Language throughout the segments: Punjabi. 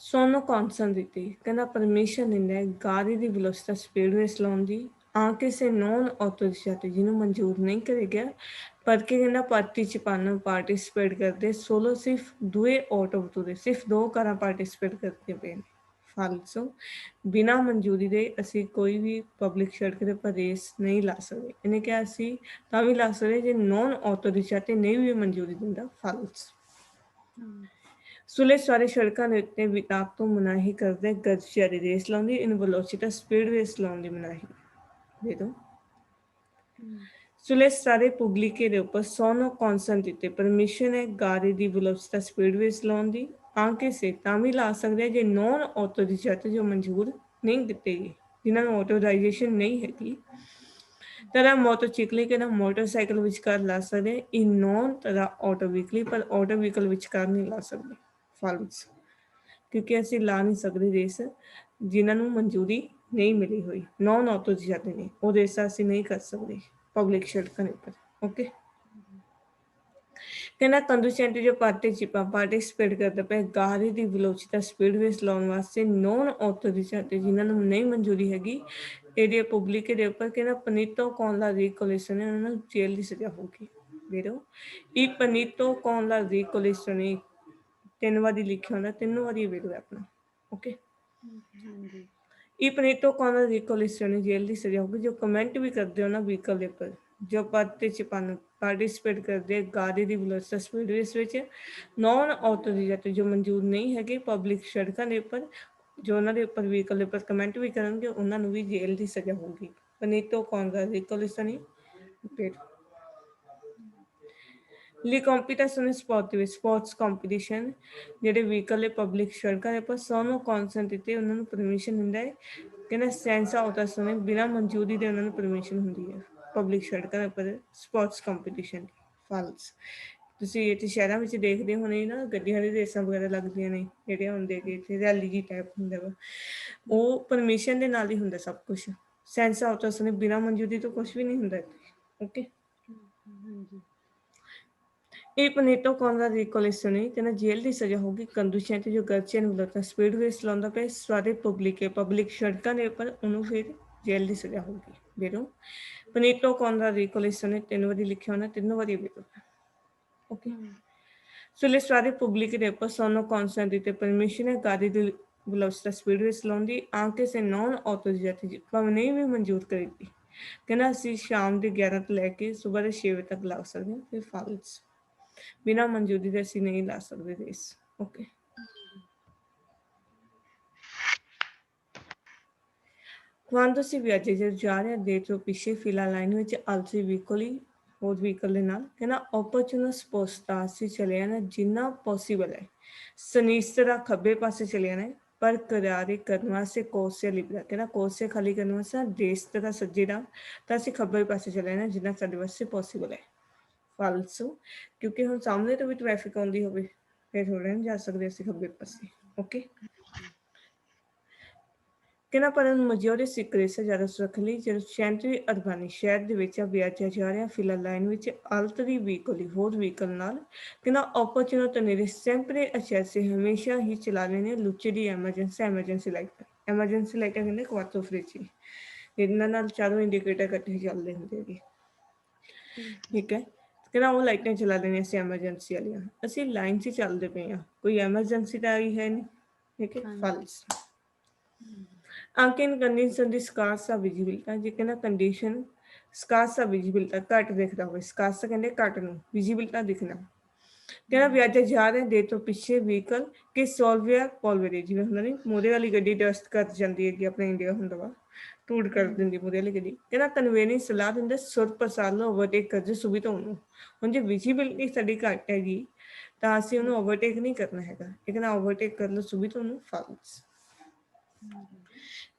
ਸੋਨੂੰ ਕੌਨਸਨ ਦਿੱਤੀ ਕਹਿੰਦਾ ਪਰਮਿਸ਼ਨ ਦਿੰਦਾ ਹੈ ਗਾੜੀ ਦੀ ਵੈਲੋਸਿਟੀ ਸਪੀਡ ਵਿੱਚ ਲਾਉਣ ਦੀ ਕਿਸੇ ਨੋਨ ਆਥੋਰਾਈਜ਼ਡ ਜਿਹਨੂੰ ਮਨਜ਼ੂਰ ਨਹੀਂ ਕਰਿਆ ਗਿਆ ਪਰ ਕਿ ਕਹਿੰਦਾ ਪਾਰਟਿਸਿਪੇਟ ਕਰਦੇ ਸੋਲੋ ਸਿਰਫ ਦੂਏ ਆਟੋ ਦੇ ਸਿਰਫ ਦੋ ਕਾਰਾਂ ਪਾਰਟਿਸਿਪੇਟ ਕਰਦੇ ਪਏ ਨੇ ਫਾਲਸੋ ਬਿਨਾਂ ਮਨਜ਼ੂਰੀ ਦੇ ਅਸੀਂ ਕੋਈ ਵੀ ਪਬਲਿਕ ਸੜਕ ਦੇ ਉੱਪਰ ਰੇਸ ਨਹੀਂ ਲਾ ਸਕਦੇ ਇਹਨੇ ਕਿਹਾ ਅਸੀਂ ਤਾਂ ਵੀ ਲਾ ਸਕਦੇ ਜੇ ਨੋਨ ਆਥੋਰਾਈਜ਼ਡ ਤੇ ਨਹੀਂ ਵੀ ਮਨਜ਼ੂਰੀ ਦਿੰਦਾ ਫਾਲਸ ਸੁਲੇ ਸਾਰੇ ਸੜਕਾਂ ਦੇ ਉੱਤੇ ਵਿਤਾਪ ਤੋਂ ਮਨਾਹੀ ਕਰਦੇ ਗਰਜਿਆਰੀ ਰੇਸ ਲਾਉਂਦੀ ਇਨ ਵੈਲੋਸਿਟੀ ਸਪੀਡ ਰੇਸ ਲਾਉਣ ਦੀ ਮਨਾਹੀ ਦੇ ਦੋ sulle strade pubbliche dopo sono consentite permission è gare di velocità speedways ਲਾਉਣ ਦੀ anche se ਤਾਂ ਵੀ ਲਾ ਸਕਦੇ ਜੇ non autorizzate ਜੋ ਮਨਜ਼ੂਰ ਨਹੀਂ ਕੀਤੇ ਗਏ ਜਿਨ੍ਹਾਂ ਨੂੰ ਆਟੋਰਾਈਜੇਸ਼ਨ ਨਹੀਂ ਹੈਗੀ ਤਰ੍ਹਾਂ ਮੋਟਰਸਾਈਕਲ ਨਾ ਮੋਟਰਸਾਈਕਲ ਵਿਚਕਾਰ ਲਾ ਸਕਦੇ ਇਨ ਨੋਨ ਤਰ੍ਹਾਂ ਆਟੋ ਵਹੀਕਲ ਪਰ ਆਟੋ ਵਹੀਕਲ ਵਿਚਕਾਰ ਨਹੀਂ ਲਾ ਸਕਦੇ ਫਾਲਸ ਕਿਉਂਕਿ ਅਸੀਂ ਲਾ ਨਹੀਂ ਸਕਦੇ ਰੇਸ ਜਿਨ੍ਹਾਂ ਨੂੰ ਮਨਜ਼ੂਰੀ ਨਹੀਂ ਮਿਲੀ ਹੋਈ ਨੌਨ ਆਟੋਰਾਈਜ਼ਡ ਨੇ ਉਹ ਰੇਸ ਅਸੀਂ ਨਹੀਂ ਕਰ ਸਕਦੇ पब्लिक सड़कों पर ओके कहना कंडुसेंट जो पार्टिसिपेट करते पे गाड़ी की वेलोसिटी स्पीड वेस लाने वास्ते नॉन ऑथोराइज्ड जिन्होंने नहीं मंजूरी हैगी एरिया पब्लिक के ऊपर कहना पनीतो कौन ला रिकोलेशन है उन्होंने जेल की सजा होगी बेरो ये पनीतो कौन ला रिकोलेशन है 3 बारी लिखा होता 3 बारी बेरो अपना ओके ਇਹ ਪਨੀਤੋ ਕੌਨਰ ਰਿਕੋਲਿਸ਼ਨ ਜੇਲ੍ਹ ਦੀ ਸਜ਼ਾ ਹੋਗੀ ਜੋ ਕਮੈਂਟ ਵੀ ਕਰਦੇ ਹੋ ਨਾ ਵਹੀਕਲ ਦੇ ਉੱਪਰ ਜੋ ਪਾਰਟਿਸਿਪੇਟ ਕਰਦੇ ਗਾੜੀ ਦੀ ਵੈਲੋਸਿਟੀ ਸਪੀਡ ਰੇਸ ਵਿੱਚ ਨੌਨ ਆਥੋਰਾਈਜ਼ਡ ਜੋ ਮਨਜ਼ੂਰ ਨਹੀਂ ਹੈਗੇ ਪਬਲਿਕ ਸੜਕਾਂ ਦੇ ਉੱਪਰ ਜੋ ਉਹਨਾਂ ਦੇ ਉੱਪਰ ਵਹੀਕਲ ਦੇ ਉੱਪਰ ਕਮੈਂਟ ਵੀ ਕਰਨਗੇ ਉਹਨਾਂ ਨੂੰ ਵੀ ਜੇਲ੍ਹ ਦੀ ਸਜ਼ਾ ਹੋਊਗੀ ਪਨੀਤੋ ਕੌਨਰ ਰਿਕੋਲਿਸ਼ਨ ਹੀ ਫਿਰ ਲਈ ਕੰਪੀਟੀਸ਼ਨ ਸਪੋਰਟਸ ਕੰਪੀਟੀਸ਼ਨ ਜਿਹੜੇ ਵਹੀਕਲ ਦੇ ਪਬਲਿਕ ਸੜਕਾਂ ਦੇ ਉੱਪਰ ਸੋਨੂੰ ਕੌਨਸੈਂਟ ਦਿੱਤੇ ਉਹਨਾਂ ਨੂੰ ਪਰਮਿਸ਼ਨ ਦਿੰਦਾ ਹੈ ਕਹਿੰਦਾ ਸੈਂਸ ਆਉਤਾ ਸਮੇਂ ਬਿਨਾਂ ਮਨਜ਼ੂਰੀ ਦੇ ਉਹਨਾਂ ਨੂੰ ਪਰਮਿਸ਼ਨ ਹੁੰਦੀ ਹੈ ਪਬਲਿਕ ਸੜਕਾਂ ਦੇ ਉੱਪਰ ਸਪੋਰਟਸ ਕੰਪੀਟੀਸ਼ਨ ਫਾਲਸ ਤੁਸੀਂ ਇੱਥੇ ਸ਼ਹਿਰਾਂ ਵਿੱਚ ਦੇਖਦੇ ਹੋਣੇ ਨਾ ਗੱਡੀਆਂ ਦੀ ਰੇਸਾਂ ਵਗੈਰਾ ਲੱਗਦੀਆਂ ਨੇ ਜਿਹੜੀਆਂ ਹੁੰਦੇ ਕਿ ਇੱਥੇ ਰੈਲੀ ਜੀ ਟਾਈਪ ਹੁੰਦਾ ਵਾ ਉਹ ਪਰਮਿਸ਼ਨ ਦੇ ਨਾਲ ਹੀ ਹੁੰਦਾ ਸਭ ਕੁਛ ਸੈਂਸ ਆਉਤਾ ਸਮੇਂ ਬਿਨਾਂ ਮਨਜ਼ੂਰੀ ਤੋਂ ਕੁਛ ਵੀ ਨਹੀਂ ਹੁੰਦਾ ਓਕੇ ਇਹ ਪਨੀਟੋ ਕੌਨਰਾ ਰਿਕੋਲੇਸ਼ਨ ਹੈ ਤੇ ਨਾ ਜੇਲ੍ਹ ਦੀ ਸਜ਼ਾ ਹੋਗੀ ਕੰਦੂਸ਼ੀਆਂ ਤੇ ਜੋ ਗਰਚੀਆਂ ਨੂੰ ਬਲਤਾ ਸਪੀਡ ਵੇਸ ਲਾਉਂਦਾ ਪਿਆ ਸਾਰੇ ਪਬਲਿਕ ਸੜਕਾਂ ਦੇ ਉੱਪਰ ਉਹਨੂੰ ਫਿਰ ਜੇਲ੍ਹ ਦੀ ਸਜ਼ਾ ਹੋਗੀ ਬੇਰੋ ਪਨੀਟੋ ਕੌਨਰਾ ਰਿਕੋਲੇਸ਼ਨ 3 ਵਾਰੀ ਲਿਖਿਆ ਹੋਣਾ 3 ਵਾਰੀ ਬੇਰੋ ਓਕੇ ਸੁਲੇ ਸਾਰੇ ਪਬਲਿਕ ਦੇ ਉੱਪਰ ਸੋਨੋ ਕੌਨਸੈਂਟ ਤੇ ਪਰਮਿਸ਼ਨ ਹੈ ਗਾੜੀ ਦੀ ਵੈਲੋਸਿਟੀ ਸਪੀਡ ਵੇਸ ਲਾਉਂਦੀ ਆਂਕੇ ਸੇ ਨੌਨ ਆਥੋਰਾਈਜ਼ਡ ਭਾਵੇਂ ਨਹੀਂ ਵੀ ਮਨਜ਼ੂਰ ਕਰੇਗੀ ਕਹਿੰਦਾ ਅਸੀਂ ਸ਼ਾਮ ਦੇ 11 ਤੋਂ ਲੈ ਕੇ ਸਵੇਰ ਦੇ 6 ਵਜੇ ਤੱਕ ਲਾ ਸਕਦੇ ਹਾਂ ਫਿਰ ਫਾਲਸ ਬਿਨਾਂ ਮਨਜ਼ੂਰੀ ਦੇ ਅਸੀਂ ਨਹੀਂ ਲਾ ਸਕਦੇ race okay quando si viaggiare dietro ਪਿੱਛੇ ਫਿਲਾ ਲਾਈਨ ਵਿੱਚ ਆਲਸੀ ਵਹੀਕਲ ਹੀ ਹੋਰ ਵਹੀਕਲ ਦੇ ਨਾਲ ਕਹਿੰਦਾ ਆਪਰਚੂਨਲ ਸਪੋਸਟਾਸੀ ਚਲੇ ਜਾਣਾ ਜਿੰਨਾ ਪੋਸੀਬਲ ਹੈ ਸਨੀਸਤਰਾ ਖੱਬੇ ਪਾਸੇ ਚਲੇ ਜਾਣਾ ਪਰ ਕਰਾਰੇ ਕਰਨ ਵਾਸਤੇ ਕੋਸੇ ਲਿਬਰਾ ਕਹਿੰਦਾ ਕੋਸੇ ਖਾਲੀ ਕਰਨ ਵਾਸਤੇ ਦੇਸ਼ ਦਾ ਸੱਜੇ ਦਾ ਤਾਂ ਅਸੀਂ ਖੱਬੇ ਪਾਸੇ ਚਲੇ ਜਾਣਾ ਜਿੰਨਾ ਸਾਡੇ ਵਾਸਤੇ ਪੋਸੀਬਲ ਹੈ ਫਾਲਸੋ ਕਿਉਂਕਿ ਹੁਣ ਸਾਹਮਣੇ ਤੋਂ ਵੀ ਟ੍ਰੈਫਿਕ ਆਉਂਦੀ ਹੋਵੇ ਫਿਰ ਥੋੜ੍ਹਾ ਨਹੀਂ ਜਾ ਸਕਦੇ ਅਸੀਂ ਖੱਬੇ ਪਾਸੇ ਓਕੇ ਕਹਿੰਦਾ ਪਰ ਮਜੋਰੀ ਸਿਕਰੇਸਾ ਜ਼ਿਆਦਾ ਸੁਰੱਖ ਲਈ ਜਦੋਂ ਸੈਂਟਰੀ ਅਰਬਾਨੀ ਸ਼ਹਿਰ ਦੇ ਵਿੱਚ ਵਿਆਜਿਆ ਜਾ ਰਿਹਾ ਫਿਲਹਾਲ ਲਾਈਨ ਵਿੱਚ ਅਲਤਰੀ ਵਹੀਕਲ ਹੋਰ ਵਹੀਕਲ ਨਾਲ ਕਹਿੰਦਾ ਆਪਰਚੂਨਿਟੀ ਨੇੜੇ ਸੈਂਪਰੇ ਅਚੈਸੇ ਹਮੇਸ਼ਾ ਹੀ ਚਲਾ ਲੈਣੇ ਲੁੱਚੇ ਦੀ ਐਮਰਜੈਂਸੀ ਲਾਈਟ ਕਹਿੰਦੇ ਕੁਆਟੋ ਫ੍ਰਿਜੀ ਇਹਨਾਂ ਨਾਲ ਚਾਰੋਂ ਇੰਡੀਕੇਟਰ ਇਕੱਠੇ ਚੱਲਦੇ ਹੁੰਦੇ ਹੈਗੇ ਠੀਕ ਹੈ ਕਹਿੰਦਾ ਉਹ ਲਾਈਟਾਂ ਚਲਾ ਲੈਣੀਆਂ ਸੀ ਐਮਰਜੈਂਸੀ ਵਾਲੀਆਂ ਅਸੀਂ ਲਾਈਨ 'ਚ ਚੱਲਦੇ ਪਏ ਹਾਂ ਕੋਈ ਐਮਰਜੈਂਸੀ ਤਾਂ ਆਈ ਹੈ ਨਹੀਂ ਠੀਕ ਹੈ false anche in condition di scarsa visibilità ਜੇ ਕਹਿੰਦਾ ਕੰਡੀਸ਼ਨ scarsa visibilità ਘੱਟ ਦਿਖਦਾ ਹੋਵੇ scarsa ਕਹਿੰਦੇ ਘੱਟ ਨੂੰ visibilità ਦਿਖਣਾ ਕਹਿੰਦਾ ਵਿਆਜਾ ਜਾ ਰਹੇ ਦੇ ਤੋਂ ਪਿੱਛੇ ਵਹੀਕਲ ਕਿ ਸੋਲਵੀਆ ਪੋਲਵੇਰੀ ਜਿਵੇਂ ਹੁੰਦਾ ਨਹੀਂ ਮੂਹਰੇ ਵਾਲੀ ਗੱਡੀ ਡਸਟ ਕਰ ਜਾਂਦੀ ਹੈਗੀ ਆਪਣੇ ਇੰਡੀਆ ਹੁੰਦਾ ਵਾ ਟੂਟ ਕਰ ਦਿੰਦੀ ਮੂਹਰੇ ਵਾਲੀ ਗੱਡੀ ਕਹਿੰਦਾ ਕਨਵੇਨੀ ਸਲਾਹ ਦਿੰਦੇ ਸੁਰ ਪ੍ਰਸਾਰ ਨੂੰ ਓਵਰਟੇਕ ਕਰਦੇ ਸੁਵਿਧਾ ਉਹਨੂੰ ਹੁਣ ਜੇ ਵਿਜ਼ੀਬਿਲਿਟੀ ਸਾਡੀ ਘੱਟ ਹੈਗੀ ਤਾਂ ਅਸੀਂ ਉਹਨੂੰ ਓਵਰਟੇਕ ਨਹੀਂ ਕਰਨਾ ਹੈਗਾ ਇਹ ਕਹਿੰਦਾ ਓਵਰਟੇਕ ਕਰ ਲਓ ਸੁਵਿਧਾ ਉਹਨੂੰ ਫਾਲਸ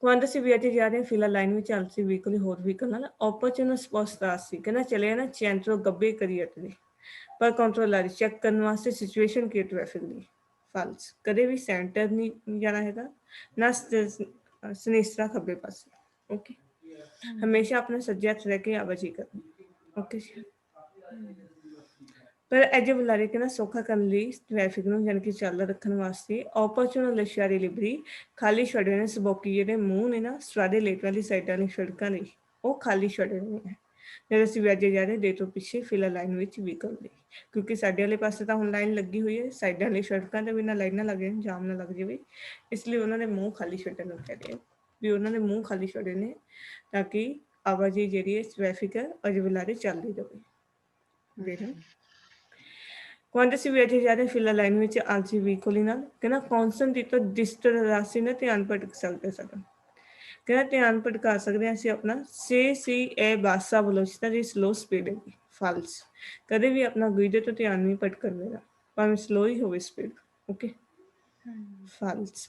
quando si viaggia ਜਾ ਰਹੇ ਫਿਲਹਾਲ ਲਾਈਨ ਵਿੱਚ ਆਲਸੀ ਵਹੀਕਲ ਹੋਰ ਵਹੀਕਲ ਨਾਲ ਆਪਰਚੂਨਲ ਸਪੋਸਟਾ ਸੀ ਕਹਿੰਦਾ ਚਲੇ ਨਾ ਚੈਂਟਰੋ ਗੱਬੇ ਕਰੀ ਅਟਦੇ ਪਰ ਕੰਟਰੋਲਰ ਚੈੱਕ ਕਰਨ ਵਾਸਤੇ ਸਿਚੁਏਸ਼ਨ ਕੀ ਟ੍ਰੈਫਿਕ ਦੀ ਫਾਲਸ ਕਦੇ ਵੀ ਸੈਂਟਰ ਨਹੀਂ ਜਾਣਾ ਹੈਗਾ ਨਾ ਸਨੇਸਰਾ ਖੱਬੇ ਪਾਸੇ ਓਕੇ ਹਮੇਸ਼ਾ ਆਪਣਾ ਸੱਜੇ ਹੱਥ ਰਹਿ ਕੇ ਆਵਾਜਾਈ ਕਰਨੀ ਓਕੇ ਪਰ ਅਜੇ ਬੁਲਾਰੇ ਕਹਿੰਦਾ ਸੌਖਾ ਕਰਨ ਲਈ ਟ੍ਰੈਫਿਕ ਨੂੰ ਜਾਣੀ ਕਿ ਚੱਲ ਰੱਖਣ ਵਾਸਤੇ ਓਪਰਚੁਨਲ ਲਸ਼ਾਰੀ ਲਿਬਰੀ ਖਾਲੀ ਛੱਡੇ ਨੇ ਸਬੋਕੀ ਜਿਹੜੇ ਮੂੰਹ ਨੇ ਨਾ ਸਟਰਾਡੇ ਲੇਕ ਵਾਲੀ ਸਾਈਡਾਂ ਲਈ ਸੜਕਾਂ ਲਈ ਉਹ ਖਾਲੀ ਛੱਡੇ ਨੇ ਜਦੋਂ ਅਸੀਂ ਵਿਆਜੇ ਜਾ ਰਹੇ ਦੇ ਤੋਂ ਪਿੱਛੇ ਫਿਲਰ ਲਾਈਨ ਵਿੱਚ ਵਹੀਕਲ ਲਈ ਕਿਉਂਕਿ ਸਾਡੇ ਵਾਲੇ ਪਾਸੇ ਤਾਂ ਹੁਣ ਲਾਈਨ ਲੱਗੀ ਹੋਈ ਹੈ ਸਾਈਡਾਂ ਲਈ ਸੜਕਾਂ ਤੇ ਵੀ ਨਾ ਲਾਈਨਾਂ ਲੱਗ ਜਾਣ ਜਾਮ ਨਾ ਲੱਗ ਜਾਵੇ ਇਸ ਲਈ ਉਹਨਾਂ ਨੇ ਮੂੰਹ ਖਾਲੀ ਛੱਡਣ ਨੂੰ ਕਹਿ ਰਹੇ ਵੀ ਉਹਨਾਂ ਨੇ ਮੂੰਹ ਖਾਲੀ ਛੱਡੇ ਨੇ ਤਾਂ ਕਿ ਆਵਾਜਾਈ ਜਿਹੜੀ ਹੈ ਟ੍ਰੈਫਿਕ ਹੈ ਅਜੇ ਬੁਲਾਰੇ ਚੱਲਦੀ ਰਹੇ ਵੇਰੋ quando si viaggia ਜ਼ਿਆਦਾ ਫਿਲਰ ਲਾਈਨ ਵਿੱਚ ਆਲਸੀ ਵਹੀਕਲ ਨਾਲ ਕਹਿੰਦਾ ਕੌਨਸਟੈਂਟ ਤੋਂ ਡਿਸਟਰ ਰਾਸੀ ਨਾਲ ਧਿਆਨ ਭਟਕ ਸਕਦੇ ਸਾਡਾ ਕਹਿੰਦਾ ਧਿਆਨ ਭਟਕਾ ਸਕਦੇ ਹਾਂ ਅਸੀਂ ਆਪਣਾ ਸੀ ਇਹ ਬਾਸਾ ਬਲੋਚਤਾ ਦੀ ਸਲੋ ਸਪੀਡ ਹੈ ਫਾਲਸ ਕਦੇ ਵੀ ਆਪਣਾ ਗੁਈਦੇ ਤੋਂ ਧਿਆਨ ਨਹੀਂ ਭਟਕਣ ਦੇਣਾ ਭਾਵੇਂ ਸਲੋ ਹੀ ਹੋਵੇ speed okay false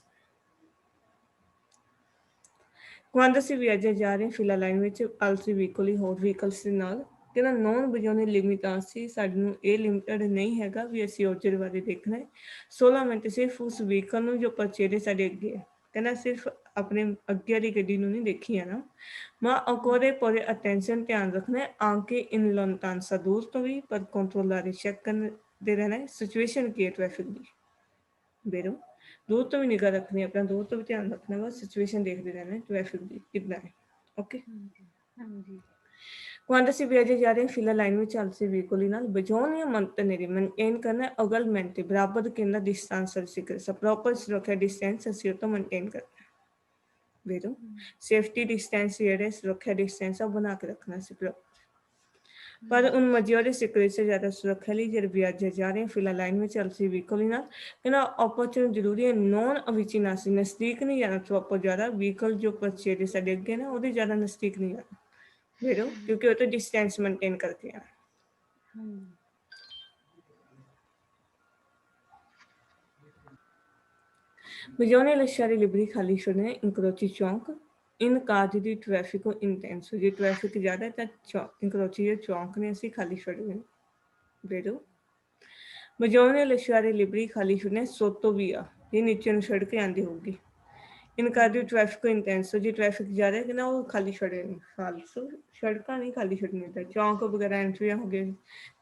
quando si viaggia ਜਾ ਰਹੇ ਫਿਲਰ ਲਾਈਨ ਵਿੱਚ ਆਲਸੀ ਵਹੀਕਲ ਹੀ ਹੋਰ ਵਹੀਕਲਸ ਦੇ ਨਾਲ ਕਹਿੰਦਾ ਨੌਨ ਬਜਾਉਣੇ ਲਿਮਿਟ ਆ ਸੀ ਸਾਨੂੰ ਇਹ ਲਿਮਟਡ ਨਹੀਂ ਹੈਗਾ ਵੀ ਅਸੀਂ ਔਜਰ ਬਾਰੇ ਦੇਖਣਾ ਹੈ 16 ਮਿੰਟ ਸਿਰਫ ਉਸ ਵਹੀਕਲ ਨੂੰ ਜੋ ਪਰਚੇਰੇ ਸਾਡੇ ਅੱਗੇ ਹੈ ਕਹਿੰਦਾ ਸਿਰਫ ਆਪਣੇ ਅੱਗੇ ਵਾਲੀ ਗੱਡੀ ਨੂੰ ਨਹੀਂ ਦੇਖੀ ਹੈ ਨਾ ਮੈਂ ਅਕੋਰੇ ਪੂਰੇ ਅਟੈਂਸ਼ਨ ਧਿਆਨ ਰੱਖਣਾ ਹੈ ਆਂਕੇ ਇਨ ਲੰਤਾਂਸਾ ਦੂਰ ਤੋਂ ਵੀ ਪਰ ਕੰਟਰੋਲਰ ਚੈੱਕ ਕਰਦੇ ਰਹਿਣਾ ਹੈ ਸਿਚੁਏਸ਼ਨ ਕੀ ਹੈ ਟ੍ਰੈਫਿਕ ਦੀ ਬੇਰੋ दूर तो भी निगाह रखनी है अपना दूर तो भी ध्यान रखना है सिचुएशन देखते रहना है ट्रैफिक की कितना है ओके quando si viaggia ਜਾ ਰਹੇ ਫਿਲਰ ਲਾਈਨ ਵਿੱਚ ਆਲਸੀ ਵਹੀਕਲ ਨਾਲ ਬਚਾਉਣ ਜਾਂ ਮੰਤਨੇਰੀ ਮੇਨਟੇਨ ਕਰਨਾ ਅਗਲਮੈਂਟ ਬਰਾਬਰ ਕਿੰਨਾ ਡਿਸਟੈਂਸ ਸਿਕਰ ਸਭ ਪ੍ਰੋਪਰ ਸੁਰੱਖਿਆ ਡਿਸਟੈਂਸ ਅਸੀਂ ਉਹ ਤੋਂ ਮੇਨਟੇਨ ਕਰਨਾ ਵੇਰੋ ਸੇਫਟੀ ਡਿਸਟੈਂਸ ਜਿਹੜੇ ਸੁਰੱਖਿਆ ਡਿਸਟੈਂਸ ਆ ਬਣਾ ਕੇ ਰੱਖਣਾ ਸੀ पर उन मजियोरे सिक्योरिटी से ज़्यादा सुरक्षा लिए जब वियाजे जा रहे हैं फिलहाल लाइन में चल सी व्हीकल ही ना कहना अपॉर्चुनिटी जरूरी है नॉन अविचिनासी नज़दीक नहीं जाना तो आपको ज़्यादा व्हीकल जो परचेज साढ़े अगे ना वो ज़्यादा नज़दीक नहीं जाना फिर क्योंकि वो तो डिस्टेंस मेनटेन करके आना बजौने लश्यारी लिबरी खाली छोड़ने इंक्रोची चौंक इन काज ਦੀ ਟ੍ਰੈਫਿਕ ਇੰਟੈਂਸ ਹੋ ਜੇ ਟ੍ਰੈਫਿਕ ਜ਼ਿਆਦਾ ਤਾਂ ਇੰਕਰੋਚੀ ਦੇ ਚੌਂਕ ਨੇ ਅਸੀਂ ਖਾਲੀ ਛੱਡੇ ਨੇ ਬੇਰੋ ਬਜਾਉਣੇ ਲਸ਼ਾਰੇ ਲਿਬਰੀ ਖਾਲੀ ਛੁੱਟਨੇ ਸੋਤੋ ਵੀ ਆ ਇਹ ਨੀਚੇ ਨੂੰ ਛੱਡ ਕੇ ਆਂਦੀ ਹੋਊਗੀ ਇਨ ਕਾਜ ਦੀ ਟ੍ਰੈਫਿਕ ਇੰਟੈਂਸ ਹੋ ਜੇ ਟ੍ਰੈਫਿਕ ਜ਼ਿਆਦਾ ਹੈ ਨਾ ਉਹ ਖਾਲੀ ਛੱਡੇ ਨੇ ਫਾਲਸੂ ਸੜਕਾਂ ਨਹੀਂ ਖਾਲੀ ਛੱਡਣੀ ਤਾਂ ਚੌਂਕ ਵਗੈਰਾ ਐਂਟਰੀਆਂ ਹੋ ਗਏ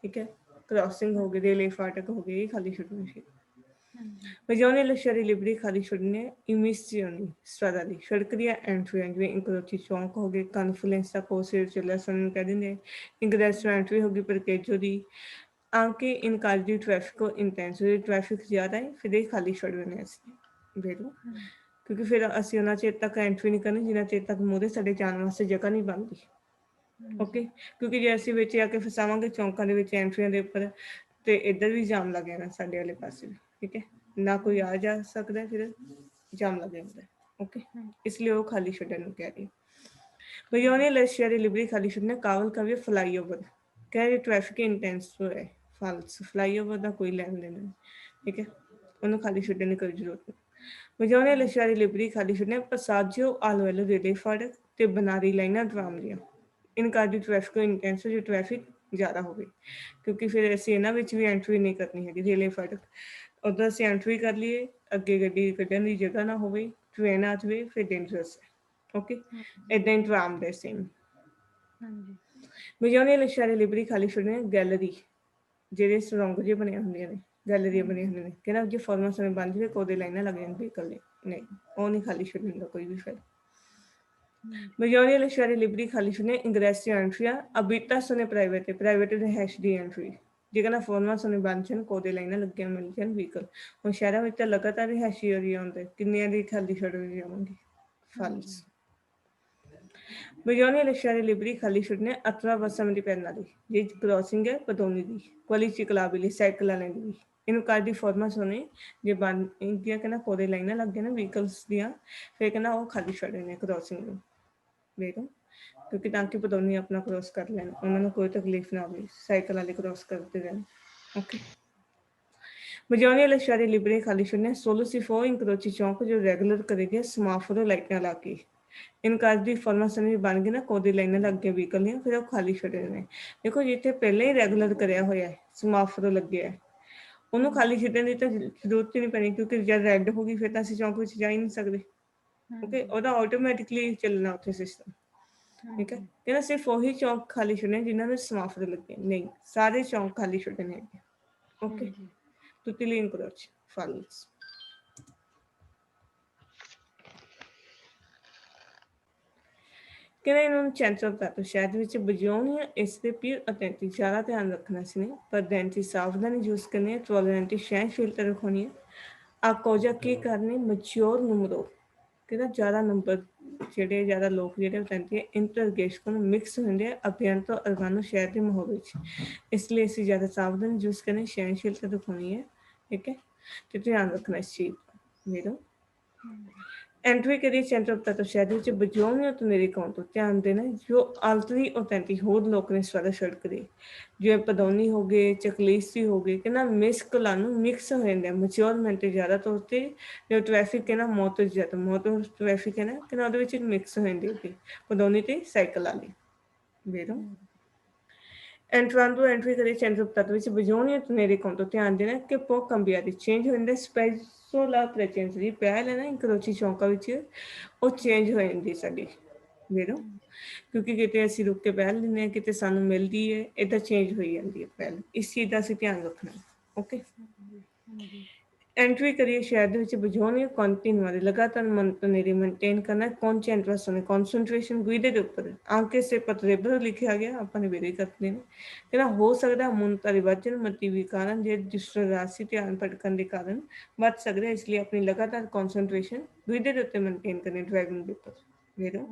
ਠੀਕ ਹੈ ਕ੍ਰਾਸਿੰਗ ਹੋ ਗਏ ਰੇਲੇ ਫਾਟਕ ਹੋ ਗਏ ਇਹ ਖਾਲੀ ਛੱਡਣੇ ਸੀ ਵਜਾਉਣੇ ਲਸ਼ਾਰੀ ਲਿਬਰੀ ਖਾਲੀ ਛੱਡਣੇ ਇਮਿਸੀਓਨੀ ਸਟਰਾਦਾ ਦੀ ਸੜਕ ਦੀਆਂ ਐਂਟਰੀਆਂ ਜਿਵੇਂ ਇੰਕਰੋਚੀ ਚੌਂਕ ਹੋ ਗਏ ਕਨਫਲੈਂਸ ਦਾ ਕੋਰਸਰ ਚੱਲਿਆ ਸਾਨੂੰ ਕਹਿ ਦਿੰਦੇ ਇੰਗਰੈਸ ਐਂਟਰੀ ਹੋ ਗਈ ਪਰਕੇਜੋ ਦੀ ਆਂਕੇ ਇਨਕਾਰ ਦੀ ਟ੍ਰੈਫਿਕ ਇੰਟੈਂਸ ਹੋ ਟ੍ਰੈਫਿਕ ਜ਼ਿਆਦਾ ਹੈ ਫਿਰ ਇਹ ਖਾਲੀ ਛੱਡ ਦਿੰਦੇ ਅਸੀਂ ਵੇਰੋ ਕਿਉਂਕਿ ਫਿਰ ਅਸੀਂ ਉਹਨਾਂ ਚਿਰ ਤੱਕ ਐਂਟਰੀ ਨਹੀਂ ਕਰਨੀ ਜਿੰਨਾ ਚਿਰ ਤੱਕ ਮੂਹਰੇ ਸਾਡੇ ਜਾਣ ਵਾਸਤੇ ਜਗ੍ਹਾ ਨਹੀਂ ਬਣਦੀ ਓਕੇ ਕਿਉਂਕਿ ਜੇ ਅਸੀਂ ਵਿੱਚ ਆ ਕੇ ਫਸਾਵਾਂਗੇ ਚੌਂਕਾਂ ਦੇ ਵਿੱਚ ਐਂਟਰੀਆਂ ਦੇ ਉੱਪਰ ਤੇ ਇੱਧਰ ਵੀ ਜਾਮ ਲੱਗ ਜਾਣਾ ਸਾਡੇ ਵਾਲੇ ਪਾਸੇ ਵੀ ਠੀਕ ਹੈ ਨਾ ਕੋਈ ਆ ਜਾ ਸਕਦਾ ਫਿਰ ਜਾਮ ਲੱਗ ਜਾਂਦਾ ਓਕੇ ਇਸ ਲਈ ਉਹ ਖਾਲੀ ਛੱਡਣ ਨੂੰ ਕਹਿ ਰਹੀ ਬਜਾਉਣੇ ਲਸ਼ਿਆਰੀ ਲਿਬਰੀ ਖਾਲੀ ਛੱਡਣਾ ਕਾਵਲ ਕਵੀ ਫਲਾਈਓਵਰ ਕਹਿ ਰਹੀ ਟ੍ਰੈਫਿਕ ਇੰਟੈਂਸ ਹੈ ਫਾਲਸ ਫਲਾਈਓਵਰ ਦਾ ਕੋਈ ਲੈਣ ਦੇਣ ਨਹੀਂ ਠੀਕ ਹੈ ਉਹਨੂੰ ਖਾਲੀ ਛੱਡਣ ਦੀ ਕੋਈ ਜ਼ਰੂਰਤ ਨਹੀਂ ਬਜਾਉਣੇ ਲਸ਼ਿਆਰੀ ਲਿਬਰੀ ਖਾਲੀ ਛੱਡਣਾ ਪਸਾਜੋ ਆਲਵੈਲੋ ਰੇਲੇ ਫਾਟਕ ਤੇ ਬਨਾਰੀ ਲਾਈਨਾਂ ਡਰਾਮ ਦੀਆਂ ਇਨਕਾਰ ਦੀ ਟ੍ਰੈਫਿਕ ਇੰਟੈਂਸ ਜੋ ਟ੍ਰੈਫਿਕ ਜ਼ਿਆਦਾ ਹੋਵੇ ਕਿਉਂਕਿ ਫਿਰ ਅਸੀਂ ਇਹਨਾਂ ਵਿੱਚ ਵੀ ਐਂਟਰੀ ਨਹੀਂ ਕਰਨੀ ਹੈਗੀ ਰੇਲੇ ਫਾਟਕ ਉੱਧਰ ਅਸੀਂ ਐਂਟਰੀ ਕਰ ਲਈਏ ਅੱਗੇ ਗੱਡੀ ਕੱਢਣ ਦੀ ਜਗ੍ਹਾ ਨਾ ਹੋਵੇ ਟ੍ਰੇਨ ਆ ਜਾਵੇ ਫਿਰ ਡੇਂਜਰਸ ਹੈ ਓਕੇ ਇੱਦਾਂ ਹੀ ਟ੍ਰਾਮ ਦੇ ਸੇਮ ਬਜਾਉਣੇ ਲਸ਼ਾਰੇ ਲਿਬਰੀ ਖਾਲੀ ਛੱਡਣੇ ਗੈਲਰੀ ਜਿਹੜੇ ਸੁਰੰਗ ਜਿਹੇ ਬਣੀਆਂ ਹੁੰਦੀਆਂ ਨੇ ਗੈਲਰੀਆਂ ਬਣੀਆਂ ਹੁੰਦੀਆਂ ਨੇ ਕਹਿੰਦਾ ਜੇ ਫਾਰਮਾ ਸਮੇਂ ਬਣ ਜਾਵੇ ਕੋਦੇ ਲਾਈਨਾਂ ਲੱਗ ਜਾਂਦੀਆਂ ਇਕੱਲੇ ਨਹੀਂ ਉਹ ਨਹੀਂ ਖਾਲੀ ਛੱਡਣ ਦਾ ਕੋਈ ਵੀ ਫਾਇਦਾ ਬਜਾਉਣੇ ਲਸ਼ਾਰੇ ਲਿਬਰੀ ਖਾਲੀ ਛੱਡਣੇ ਇੰਗਰੈਸ ਐਂਟਰੀਆਂ ਅਬੀਤਾ ਸੁਨੇ ਪ੍ਰਾਈਵੇਟ ਰਿਹਾਇਸ਼ ਦੀ ਐਂਟਰੀ ਜੇ ਕਹਿੰਦਾ ਫੋਰਮਾ ਸੁਣੇ ਬਣ ਜਾਣ ਕੋਦੇ ਲਾਈਨਾਂ ਲੱਗੀਆਂ ਮਿਲ ਜਾਣ ਵਹੀਕਲ ਹੁਣ ਸ਼ਹਿਰਾਂ ਵਿੱਚ ਤਾਂ ਲਗਾਤਾਰ ਰਿਹਾਇਸ਼ੀ ਏਰੀਆ ਆਉਂਦੇ ਕਿੰਨੀਆਂ ਦੀ ਖਾਲੀ ਛੱਡ ਜਾਵਾਂਗੀ ਫਾਲਸ ਬਜਾਉਣੇ ਲਸ਼ਾਰੇ ਲਿਬਰੀ ਖਾਲੀ ਛੱਡਣੇ ਅਤਰਾ ਬੱਸਾਂ ਦੀ ਪੈਣ ਵਾਲੀ ਜੇ ਕ੍ਰੋਸਿੰਗ ਹੈ ਪਤੌਨੀ ਦੀ ਕੋਲੀ ਚਿਕਲਾਬਿਲੀ ਸਾਈਕਲ ਵਾਲਿਆਂ ਦੀ ਇਹਨੂੰ ਕਾਰ ਦੀ ਫੋਰਮਾ ਸੁਣੇ ਜੇ ਬਣ ਇੰਡੀਆ ਕਹਿੰਦਾ ਕੋਦੇ ਲਾਈਨਾਂ ਲੱਗ ਗਈਆਂ ਨਾ ਵਹੀਕਲਸ ਦੀਆਂ ਫਿਰ ਕਹਿੰਦਾ ਉਹ ਖਾਲੀ ਛੱਡੇ ਨੇ ਕ੍ਰੋਸਿੰਗ ਨੂੰ ਵੇਖੋ ਕਿਉਂਕਿ ਤਾਂ ਕਿ ਪਤੌਨੀ ਆਪਣਾ ਕ੍ਰੋਸ ਕਰ ਲੈਣ ਉਹਨਾਂ ਨੂੰ ਕੋਈ ਤਕਲੀਫ ਨਾ ਹੋਵੇ ਸਾਈਕਲ ਵਾਲੇ ਕ੍ਰੋਸ ਕਰਦੇ ਰਹਿਣ ਓਕੇ ਬਜਾਉਣੇ ਲਸ਼ਾਰੇ ਲਿਬਰੇ ਖਾਲੀ ਛੱਡਣੇ ਸੋਲੋ ਸਿਫੋ ਇੰਕਰੋਚੀ ਚੌਂਕ ਜੋ ਰੈਗੂਲਰ ਕਰੇਗੇ ਸਮਾਫਰੋ ਲਾਈਟਾਂ ਲਾ ਕੇ ਇਨਕਾਰ ਦੀ ਫਾਰਮਾਸਨ ਵੀ ਬਣ ਗਈ ਨਾ ਕੋਦੇ ਲਾਈਨਾਂ ਲੱਗ ਗਈਆਂ ਵਹੀਕਲ ਦੀਆਂ ਫਿਰ ਉਹ ਖਾਲੀ ਛੱਡੇ ਨੇ ਦੇਖੋ ਜਿੱਥੇ ਪਹਿਲਾਂ ਹੀ ਰੈਗੂਲਰ ਕਰਿਆ ਹੋਇਆ ਹੈ ਸਮਾਫਰੋ ਲੱਗਿਆ ਹੈ ਉਹਨੂੰ ਖਾਲੀ ਛੱਡਣ ਦੀ ਤਾਂ ਜ਼ਰੂਰਤ ਹੀ ਨਹੀਂ ਪੈਣੀ ਕਿਉਂਕਿ ਜਦ ਰੈੱਡ ਹੋ ਗਈ ਫਿਰ ਤਾਂ ਅਸੀਂ ਚੌਂਕ ਵਿੱਚ ਜਾ ਹੀ ਨਹੀਂ ਸਕਦੇ ਓਕੇ ਉਹਦਾ ਆਟੋਮੈਟਿਕਲੀ ਚੱਲਣਾ ਉੱਥੇ ਸਿਸਟਮ ਠੀਕ ਹੈ ਕਹਿੰਦਾ ਸਿਰਫ ਉਹੀ ਚੌਂਕ ਖਾਲੀ ਛੱਡਣੇ ਜਿਨ੍ਹਾਂ ਨੂੰ ਸਮਾਫਰ ਲੱਗੇ ਨਹੀਂ ਸਾਰੇ ਚੌਂਕ ਖਾਲੀ ਛੱਡਣੇ ਹੈਗੇ Ok, tutti gli incroci, falsi. ਕਹਿੰਦੇ ਇਹਨਾਂ ਨੂੰ ਚੈਂਸਰ ਤੱਤ ਸ਼ਹਿਦ ਵਿੱਚ ਬਜਾਉਣੀ ਹੈ ਇਸ ਦੇ ਪੀਰ ਅਤੈਂਤੀ ਜ਼ਿਆਦਾ ਧਿਆਨ ਰੱਖਣਾ ਸੀ ਨੇ ਪਰ ਦੈਂਤੀ ਸਾਵਧਾਨੀ ਯੂਜ਼ ਕਰਨੀ ਹੈ ਟੋਲਰੈਂਟੀ ਸਹਿਣਸ਼ੀਲਤਾ ਰੱਖਣੀ ਹੈ ਆਕੋਜਾ ਕੀ ਕਰਨੀ ਮੈਚਿਓਰ ਨੰਬਰੋ ਕਹਿੰਦਾ ਜ਼ਿਆਦਾ ਨੰਬਰ ਜਿਹੜੇ ਜ਼ਿਆਦਾ ਲੋਕ ਜਿਹੜੇ ਉਹ ਕਹਿੰਦੇ ਇੰਟਰਗੇਸ਼ਨ ਮਿਕਸ ਹੁੰਦੇ ਆ ਅਭਿਅੰਤ ਅਰਗਾਨੋ ਸ਼ਹਿਰ ਦੇ ਮਾਹੌਲ ਵਿੱਚ ਇਸ ਲਈ ਅਸੀਂ ਜ਼ਿਆਦਾ ਸਾਵਧਾਨ ਯੂਜ਼ ਕਰਨੀ ਸਹਿਣਸ਼ੀਲਤਾ ਦਿਖਾਉਣੀ ਹੈ ਠੀਕ ਹੈ ਤੇ ਧਿਆਨ ਰੱਖਣਾ ਇਸ ਚੀਜ਼ ਦਾ ਮੇਰਾ ਐਂਟਰੀ ਕਰੀਏ ਸੈਂਟਰ ਤੱਤ ਸ਼ਹਿਦ ਵਿੱਚ ਬਜਾਉਣੇ ਤੋਂ ਮੇਰੇ ਅਕਾਊਂਟ ਤੋਂ ਧਿਆਨ ਦੇਣਾ ਜੋ ਆਲਤਰੀ ਔਥੈਂਟਿਕ ਹੋਰ ਲੋਕ ਨੇ ਸਵਾਦਾ ਸੜਕ ਦੇ ਜਿਵੇਂ ਪਦੌਨੀ ਹੋ ਗਏ ਚਕਲੀਸੀ ਹੋ ਗਏ ਕਹਿੰਦਾ ਮਿਸਕਲਾਂ ਨੂੰ ਮਿਕਸ ਹੋ ਜਾਂਦੇ ਆ ਮੈਚਿਓਰਮੈਂਟ ਜ਼ਿਆਦਾ ਤੌਰ ਤੇ ਜੋ ਟ੍ਰੈਫਿਕ ਹੈ ਨਾ ਮੌਤ ਜ਼ਿਆਦਾ ਮੌਤ ਟ੍ਰੈਫਿਕ ਹੈ ਨਾ ਕਹਿੰਦਾ ਉਹਦੇ ਵਿੱਚ ਮਿਕਸ ਹੋ ਜਾਂਦੀ ਹੈ ਪਦੌਨੀ ਤੇ ਸਾਈਕਲ ਵਾਲੀ ਵੇਰੋ entrando entry ਕਰੀ centro ਤੱਤ ਵਿੱਚ ਬਜਾਉਣੀ ਤੋਂ ਮੇਰੇ ਅਕਾਊਂਟ ਤੋਂ ਧਿਆਨ ਦੇਣਾ ਕਿ ਪੋ ਕੰਬੀਆ ਦੀ ਚੇਂਜ ਹੋ ਜਾਂਦਾ ਸਪੈਸੋ ਲਾ ਪ੍ਰੈਚੈਂਸ ਦੀ ਪਹਿਲ ਹੈ ਨਾ ਇੰਕਰੋਚੀ ਚੌਂਕਾ ਵਿੱਚ ਉਹ ਚੇਂਜ ਹੋ ਜਾਂਦੀ ਸਾਡੀ ਵੇਰੋ ਕਿਉਂਕਿ ਕਿਤੇ ਅਸੀਂ ਰੁਕ ਕੇ ਪਹਿਲ ਲੈਂਦੇ ਹਾਂ ਕਿਤੇ ਸਾਨੂੰ ਮਿਲਦੀ ਹੈ ਇੱਦਾਂ ਚੇਂਜ ਹੋਈ ਜਾਂਦੀ ਹੈ ਪਹਿਲ ਇਸ ਚੀਜ਼ ਦਾ ਅਸੀਂ ਧਿਆਨ ਰੱਖਣਾ ਓਕੇ ਐਂਟਰੀ ਕਰੀਏ ਸ਼ਹਿਰ ਦੇ ਵਿੱਚ ਬਜਾਉਣੀ ਕੰਟੀਨਿਊ ਵਾਲੇ ਲਗਾਤਾਰ ਮੰਤਨੇਰੀ ਮੇਨਟੇਨ ਕਰਨਾ ਕੌਨਸੈਂਟਰੇਸ਼ਨ ਹੋਣੀ ਕੌਨਸੈਂਟਰੇਸ਼ਨ ਗੁਈਦੇ ਦੇ ਉੱਪਰ ਆਂਕੇ ਸੇ ਪਤਰੇਬਰ ਲਿਖਿਆ ਗਿਆ ਆਪਾਂ ਨੇ ਵੇਰੇ ਕਰਦੇ ਨੇ ਕਹਿੰਦਾ ਹੋ ਸਕਦਾ ਮੁਨਤਰੀ ਵਚਨ ਮਤੀ ਵੀ ਕਾਰਨ ਜੇ ਡਿਸਟਰਾਸੀ ਧਿਆਨ ਭਟਕਣ ਦੇ ਕਾਰਨ ਬਚ ਸਕਦੇ ਇਸ ਲਈ ਆਪਣੀ ਲਗਾਤਾਰ ਕੌਨਸੈਂਟਰੇਸ਼ਨ ਗੁਈਦੇ ਦੇ ਉੱਤੇ ਮੇਨਟੇਨ ਕਰਨੀ ਡਰਾਈਵਿੰਗ ਦੇ ਉੱਪਰ ਵੇਰੋ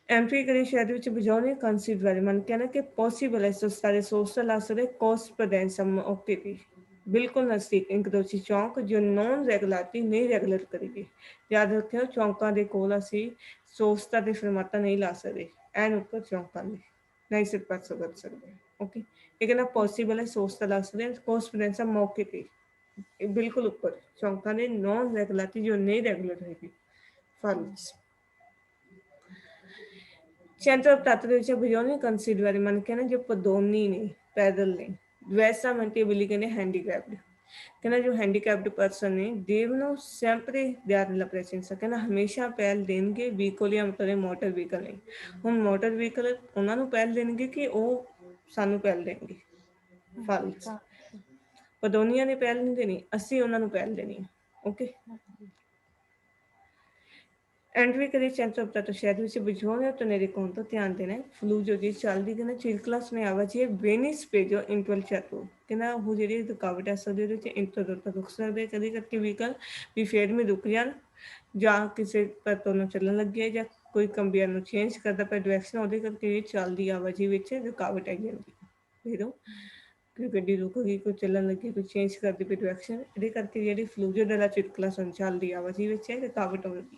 ਐਂਟਰੀ ਕਰੀ ਸ਼ਹਿਰ ਵਿੱਚ ਬਜਾਉਣੇ ਕੰਸੀਡਰ ਮਨ ਕਹਿਣਾ ਕਿ ਪੋਸੀਬਲ ਹੈ ਸੋ ਸਾਰੇ ਸੋਸ਼ਲ ਆਸਰੇ ਕੋਸਟ ਪ੍ਰਦੈਂਸਮ ਓਕੇ ਦੀ ਬਿਲਕੁਲ ਨਜ਼ਦੀਕ ਇੰਕਦੋਚੀ ਚੌਂਕ ਜੋ ਨੌਨ ਰੈਗੂਲਾਰਟੀ ਨਹੀਂ ਰੈਗੂਲਰ ਕਰੇਗੀ ਯਾਦ ਰੱਖਿਓ ਚੌਂਕਾਂ ਦੇ ਕੋਲ ਅਸੀਂ ਸੋਸਤਾ ਤੇ ਫਰਮਾਤਾ ਨਹੀਂ ਲਾ ਸਕਦੇ ਐਨ ਉੱਪਰ ਚੌਂਕਾਂ ਦੇ ਨਹੀਂ ਸਿਰ ਪਾਸੋਂ ਕਰ ਸਕਦੇ ਓਕੇ ਇਹ ਕਹਿੰਦਾ ਪੋਸੀਬਲ ਹੈ ਸੋਸਤਾ ਲਾ ਸਕਦੇ ਕੋਸਟ ਪ੍ਰਦੈਂਸਮ ਮੌਕੇ ਤੇ ਇਹ ਬਿਲਕੁਲ ਉੱਪਰ ਚੌਂਕਾਂ ਦੇ ਨੌਨ ਰੈਗੂਲਾਰਟੀ ਜੋ ਨਹੀਂ ਰੈਗੂਲਰ ਹੋਏਗੀ ਫਾਲਸ Centro ਤੱਤ ਦੇ ਵਿੱਚ ਬਜਾਉਣੇ ਕੰਸੀਡਰ ਮਨ ਕਹਿੰਦਾ ਜੋ ਪਦੋਨੀ ਨੇ ਪੈਦਲ ਨੇ ਵੈਸਾ ਮੰਟੇਬਿਲੀ ਕਹਿੰਦੇ ਹੈਂਡੀਕੈਪਡ ਕਹਿੰਦਾ ਜੋ ਹੈਂਡੀਕੈਪਡ ਪਰਸਨ ਨੇ ਦੇਵ ਨੂੰ ਸੈਂਪਰੇ ਦਿਆਰ ਲਾ ਪ੍ਰੈਸੈਂਸ ਕਹਿੰਦਾ ਹਮੇਸ਼ਾ ਪਹਿਲ ਦੇਣਗੇ ਵਹੀਕਲ ਜਾਂ ਮਤਲਬ ਮੋਟਰ ਵਹੀਕਲ ਨਹੀਂ ਹੁਣ ਮੋਟਰ ਵਹੀਕਲ ਉਹਨਾਂ ਨੂੰ ਪਹਿਲ ਦੇਣਗੇ ਕਿ ਉਹ ਸਾਨੂੰ ਪਹਿਲ ਦੇਣਗੇ ਫਾਲਸ ਪਦੋਨੀਆਂ ਨੇ ਪਹਿਲ ਨਹੀਂ ਦੇਣੀ ਅਸੀਂ ਉਹਨਾਂ ਨੂੰ ਪਹਿਲ ਦੇਣੀ ਓਕੇ ਐਂਟਰੀ ਕਰੀ ਸੈਂਟਰ ਤੱਤ ਸ਼ਹਿਰ ਵਿੱਚ ਬਜਾਉਣੇ ਤੋਂ ਮੇਰੇ ਕੋਲ ਤੋਂ ਧਿਆਨ ਦੇਣਾ ਫਲੂ ਜੋ ਜੀ ਚੱਲਦੀ ਕਹਿੰਦਾ ਚਿਰਕਲਾਸ ਨੇ ਆਵਾਜੀ ਬੇਨਿਸ ਪੇਜੋ ਇੰਟਰਵਲ ਚਾਟੋ ਕਹਿੰਦਾ ਉਹ ਜਿਹੜੀ ਰੁਕਾਵਟ ਆ ਸਕਦੀ ਉਹਦੇ ਵਿੱਚ ਇੰਟਰਵਲ ਤਾਂ ਰੁਕ ਸਕਦੇ ਕਦੇ ਕਰਕੇ ਵਹੀਕਲ ਵੀ ਫੇਰ ਮੇ ਰੁਕ ਜਾਣ ਜਾਂ ਕਿਸੇ ਪਰਤੋਂ ਨੂੰ ਚੱਲਣ ਲੱਗੇ ਜਾਂ ਕੋਈ ਕੰਬੀਆਂ ਨੂੰ ਚੇਂਜ ਕਰਦਾ ਪਿਆ ਡਾਇਰੈਕਸ਼ਨ ਉਹਦੇ ਕਰਕੇ ਚੱਲਦੀ ਆਵਾਜੀ ਵਿੱਚ ਰੁਕਾਵਟ ਆਈ ਜਾਂਦੀ ਫੇਰੋ ਕੋਈ ਗੱਡੀ ਰੁਕ ਗਈ ਕੋਈ ਚੱਲਣ ਲੱਗੀ ਕੋਈ ਚੇਂਜ ਕਰਦੀ ਪਈ ਡਾਇਰੈਕਸ਼ਨ ਇਹਦੇ ਕਰਕੇ ਜਿਹੜੀ ਫਲੂਜੋ ਦਾ ਚਿਰਕਲਾਸ ਚੱਲਦੀ ਆਵਾਜੀ ਵਿੱਚ ਰੁਕਾਵਟ ਆਉਂਦੀ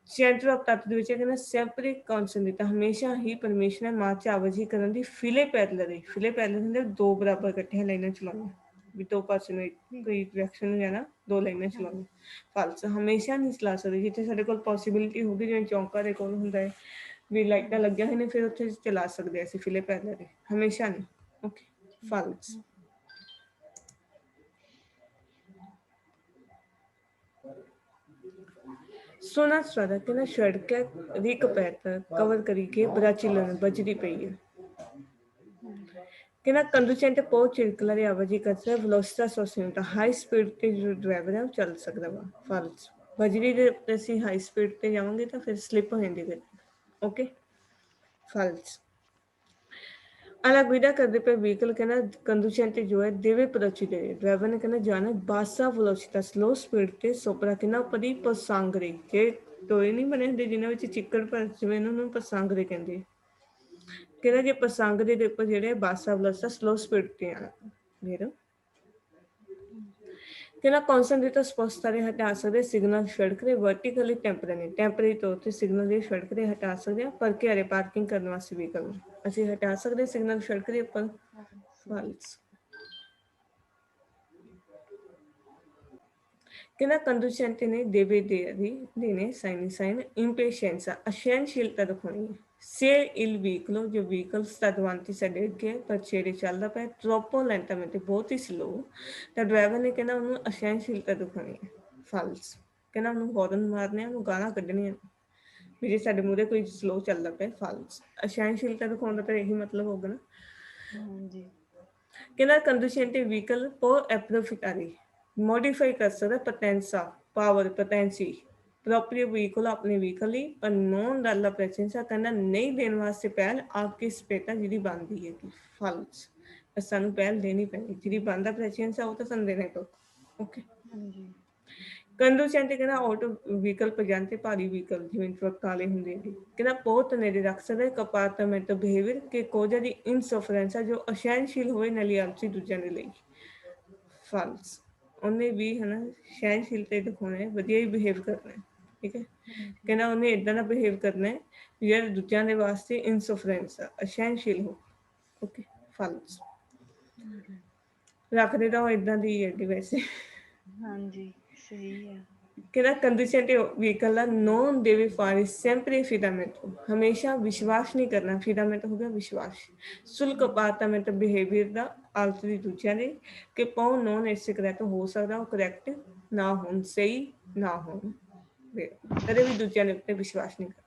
ਸੈਂਟਰ ਆਫ ਤੱਤ ਦੇ ਵਿੱਚ ਕਹਿੰਦਾ ਸੈਂਪਰੀ ਕੌਨਸੈਂਟਰੇਟ ਹਮੇਸ਼ਾ ਹੀ ਪਰਮੇਸ਼ਰ ਮਾਰਚ ਆਵਾਜੀ ਕਰਨ ਦੀ ਫਿਲੇ ਪੈਰਲਲ ਹੁੰਦੇ ਦੋ ਬਰਾਬਰ ਇਕੱਠੀਆਂ ਲਾਈਨਾਂ ਚਲਾਉਣੀਆਂ ਵੀ ਦੋ ਪਾਸੇ ਨੂੰ ਕੋਈ ਡਾਇਰੈਕਸ਼ਨ ਨੂੰ ਜਾਣਾ ਦੋ ਲਾਈਨਾਂ ਚਲਾਉਣੀਆਂ ਫਾਲਸ ਹਮੇਸ਼ਾ ਨਹੀਂ ਚਲਾ ਸਕਦੇ ਜਿੱਥੇ ਸਾਡੇ ਕੋਲ ਪੋਸੀਬਿਲਿਟੀ ਹੋਊਗੀ ਜਿਵੇਂ ਚੌਂਕਾਂ ਦੇ ਕੋਲ ਹੁੰਦਾ ਹੈ ਵੀ ਲਾਈਟਾਂ ਲੱਗੀਆਂ ਹੋਈਆਂ ਨੇ ਫਿਰ ਉੱਥੇ ਚਲਾ ਸਕਦੇ ਅਸੀਂ ਫਿਲੇ ਪੈਰਲਲ ਹਮੇਸ਼ਾ ਨਹੀਂ ਓਕੇ ਫਾਲਸ ਸੋਨਾ ਸਵਾਦਾ ਕਹਿੰਦਾ ਸੜਕ ricoperta ਕਵਰ ਕਰੀ ਕੇ ਬਰਾਚੀਲਨ ਬਜਦੀ ਪਈ ਹੈ ਕਹਿੰਦਾ ਕੰਡੂਸੈਂਟ ਪਹੁੰਚ ਚਿਰਕਲਰ ਆਵਾਜੀ ਕਰਦਾ ਵੈਲੋਸਿਟੀ ਸੋਸਿਊਟਾ ਹਾਈ ਸਪੀਡ ਤੇ ਜੋ ਡਰਾਈਵਰ ਹੈ ਉਹ ਚੱਲ ਸਕਦਾ ਵਾ ਫਾਲਸ ਬਜਰੀ ਦੇ ਉੱਤੇ ਅਸੀਂ ਹਾਈ ਸਪੀਡ ਤੇ ਜਾਵਾਂਗੇ ਤਾਂ ਫਿਰ ਸਲਿੱਪ ਹੋ ਜਾਂਦੀ ਗੱਡੀ ਓਕੇ ਫਾਲਸ alla guida ਕਰਦੇ ਪਏ ਵਹੀਕਲ ਕਹਿੰਦਾ ਕੰਡੂਸੈਂਟ ਜੋ ਹੈ ਦੇਵੇ ਪਰਚੀ ਦੇ ਡਰਾਈਵਰ ਨੇ ਕਹਿੰਦਾ ਜਾਣਾ ਬਾਸਾ ਵੈਲੋਸਿਟੀ ਸਲੋ ਸਪੀਡ ਤੇ ਸੋਪਰਾ ਕਿੰਨਾ ਪਦੀ ਪਸਾਂਗਰੇ ਜੇ ਟੋਏ ਨਹੀਂ ਬਣੇ ਹੁੰਦੇ ਜਿਨ੍ਹਾਂ ਵਿੱਚ ਚਿੱਕੜ ਭਰ ਜਿਵੇਂ ਇਹਨਾਂ ਨੂੰ ਪਸਾਂਗਰੇ ਕਹਿੰਦੇ ਕਹਿੰਦਾ ਜੇ ਪਸਾਂਗਰੇ ਦੇ ਉੱਪਰ ਜਿਹੜੇ ਬਾਸਾ ਵੈਲੋਸਿਟੀ ਸਲੋ ਸਪੀਡ ਤੇ ਆਣਾ ਫੇਰ ਕਹਿੰਦਾ ਕੌਨਸੈਂਟਰੇਟਰ ਸਪਸ਼ਟਤਾ ਹਟਾ ਸਕਦੇ ਸਿਗਨਲ ਸੜਕ ਦੇ ਵਰਟੀਕਲੀ ਟੈਂਪਰੇਰੀ ਤੌਰ ਤੇ ਸਿਗਨਲ ਦੇ ਸੜਕ ਦੇ ਹਟਾ ਸਕਦੇ ਹਾਂ ਪਰ ਘੇਰੇ ਪਾਰਕਿੰਗ ਕਰਨ ਵਾਸਤੇ ਵੀ ਕਰੋ ਅਸੀਂ ਹਟਾ ਸਕਦੇ ਸਿਗਨਲ ਸੜਕ ਦੇ ਉੱਪਰ ਫਾਲਸ ਕਹਿੰਦਾ ਕੰਡੂਸੈਂਟ ਨੇ ਦੇਣੇ ਸਾਈਨ ਇੰਪੇਸ਼ੈਂਸ ਅਸਹਿਣਸ਼ੀਲਤਾ ਦਿਖਾਉਣੀ ਹੈ ਸੇ ਇਲ ਵਹੀਕਲੋ ਜੋ ਵਹੀਕਲ ਸਤਵੰਤੀ ਸਾਡੇ ਅੱਗੇ ਪਰ ਛੇੜੇ ਚੱਲਦਾ ਪਿਆ ਟਰੋਪੋ ਲੈਂਟਾਮੈਂਟ ਬਹੁਤ ਹੀ ਸਲੋ ਤਾਂ ਡਰਾਈਵਰ ਨੇ ਕਹਿੰਦਾ ਉਹਨੂੰ ਅਸਹਿਣਸ਼ੀਲਤਾ ਦਿਖਾਉਣੀ ਹੈ ਫਾਲਸ ਕਹਿੰਦਾ ਉਹਨੂੰ ਹੌਰਨ ਮਾਰਨੇ ਉਹਨੂੰ ਗਾਲਾਂ ਕੱਢਣੀਆਂ ਵੀ ਜੇ ਸਾਡੇ ਮੂਹਰੇ ਕੋਈ ਸਲੋ ਚੱਲਦਾ ਪਿਆ ਫਾਲਸ ਅਸਹਿਣਸ਼ੀਲਤਾ ਦਿਖਾਉਣ ਦਾ ਤਾਂ ਇਹੀ ਮਤਲਬ ਹੋਗਾ ਨਾ ਹਾਂਜੀ ਕਹਿੰਦਾ ਕੰਡਿਸ਼ਨਡ ਵਹੀਕਲ ਪੋ ਐਪਰੋਫਿਟਾਰੀ ਮੋਡੀਫਾਈ ਕਰ ਸਕਦਾ ਪੋਟੈਂਸਾ ਪਾਵਰ ਪੋਟੈਂਸੀ ਪ੍ਰੋਪਰੀ ਵਹੀਕਲ ਆਪਣੇ ਵਹੀਕਲ ਲਈ ਪਰ ਨੋਨ ਡਾਲਾ ਪ੍ਰੈਚੈਂਸਾ ਕਹਿੰਦਾ ਨਹੀਂ ਦੇਣ ਵਾਸਤੇ ਪਹਿਲ ਆਪਕੀ ਸਪੇਟਾ ਜਿਹਦੀ ਬਣਦੀ ਹੈਗੀ ਫਲਸ ਸਾਨੂੰ ਪਹਿਲ ਦੇਣੀ ਪੈਣੀ ਜਿਹਦੀ ਬਣਦਾ ਪ੍ਰੈਚੈਂਸਾ ਉਹ ਤਾਂ ਸਾਨੂੰ ਦੇਣੇ ਪਊ ਓਕੇ ਹਾਂਜੀ ਕੰਡੂਸੈਂਟ ਕਹਿੰਦਾ ਆਟੋ ਵਹੀਕਲ ਪਜਾਂਤੇ ਭਾਰੀ ਵਹੀਕਲ ਜਿਵੇਂ ਟਰੱਕ ਵਾਲੇ ਹੁੰਦੇ ਨੇ ਕਹਿੰਦਾ ਬਹੁਤ ਨੇੜੇ ਰੱਖ ਸਕਦਾ ਕੰਪਾਰਟਮੈਂਟ ਬਿਹੇਵੀਅਰ ਕਿ ਕੋਜਾ ਦੀ ਇਨਸਫਰੈਂਸ ਆ ਜੋ ਅਸਹਿਣਸ਼ੀਲ ਹੋਏ ਨਾਲੀ ਆਲਸੀ ਦੂਜਿਆਂ ਦੇ ਲਈ ਫਾਲਸ ਉਹਨੇ ਵੀ ਹਨਾ ਸਹਿਣਸ਼ੀਲਤਾ ਦਿਖਾਉਣਾ ਹੈ ਵਧੀਆ ਹੀ ਬਿਹੇਵ ਕਰਨਾ ਹੈ ਠੀਕ ਹੈ ਹਾਂਜੀ ਕਹਿੰਦਾ ਉਹਨੇ ਇਦਾਂ ਦਾ ਬਿਹੇਵ ਕਰਨਾ ਹੈ ਜਿਹੜਾ ਦੂਜਿਆਂ ਦੇ ਵਾਸਤੇ ਇਨਸਫਰੈਂਸ ਆ ਅਸਹਿਣਸ਼ੀਲ ਹੋ ਓਕੇ ਫਾਲਸ ਹਾਂਜੀ ਰੱਖਦੇ ਤਾਂ ਉਹ ਇਦਾਂ ਦੀ ਹੈ ਵੈਸੇ ਹਾਂਜੀ ਸਹੀ ਹੈ ਕਹਿੰਦਾ ਕੰਡੀਸ਼ਨ ਵਹੀਕਲ ਦਾ ਨੋਨ ਦੇਵੇ ਫਾਰ sempre affidamento ਹਮੇਸ਼ਾ ਵਿਸ਼ਵਾਸ ਨਹੀਂ ਕਰਨਾ ਫਿਡਾਮੈਂਟ ਹੋ ਗਿਆ ਵਿਸ਼ਵਾਸ ਸੁਲਕ ਅਪਾਰਟਮੈਂਟ ਬਿਹੇਵੀਅਰ ਦਾ ਆਲਤ ਦੀ ਦੂਜਿਆਂ ਦੇ ਕਿ ਪਾਉ ਨੋਨ ਐਸੇ ਕਰੈਕਟ ਹੋ ਸਕਦਾ ਉਹ ਕਰੈਕਟ ਨਾ ਹੋਣ ਸਹੀ ਨਾ ਹੋਣ ਕਦੇ ਵੀ ਦੂਜਿਆਂ ਦੇ ਉੱਤੇ ਵਿਸ਼ਵਾਸ ਨਹੀਂ ਕਰਨਾ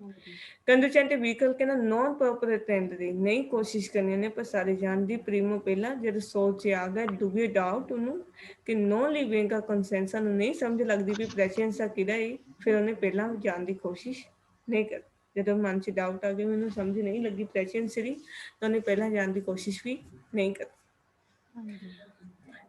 ਹਾਂਜੀ ਕੰਡੂਚੈਂਟ ਵਹੀਕਲ ਕਹਿੰਦਾ ਨੋਨ ਪ੍ਰੋਪਰ ਅਟੈਂਡ ਦੀ ਨਹੀਂ ਕੋਸ਼ਿਸ਼ ਕਰਨੀ ਉਹਨੇ ਪਰ ਸਾਰੇ ਜਾਣ ਦੀ ਪ੍ਰੀਮੋ ਪਹਿਲਾਂ ਜਦ ਸੋਚ 'ਚ ਆ ਗਿਆ ਡੂਬੀ ਡਾਊਟ ਉਹਨੂੰ ਕਿ ਨੋ ਲਿਵਿੰਗ ਦਾ ਕੰਸੈਂਸਾ ਨੂੰ ਨਹੀਂ ਸਮਝ ਲੱਗਦੀ ਵੀ ਪ੍ਰੈਸ਼ੈਂਸਾ ਕਿਹਦਾ ਹੈ ਫਿਰ ਉਹਨੇ ਪਹਿਲਾਂ ਜਾਣ ਦੀ ਕੋਸ਼ਿਸ਼ ਨਹੀਂ ਕਰ ਜਦੋਂ ਮਨ 'ਚ ਡਾਊਟ ਆ ਗਿਆ ਮੈਨੂੰ ਸਮਝ ਨਹੀਂ ਲੱਗੀ ਪ੍ਰੈਸ਼ੈਂਸ ਦੀ ਤਾਂ ਉਹਨੇ ਪਹਿਲਾਂ ਜਾਣ ਦੀ ਕੋਸ਼ਿਸ਼ ਵੀ ਨਹੀਂ ਕਰ ਹਾਂਜੀ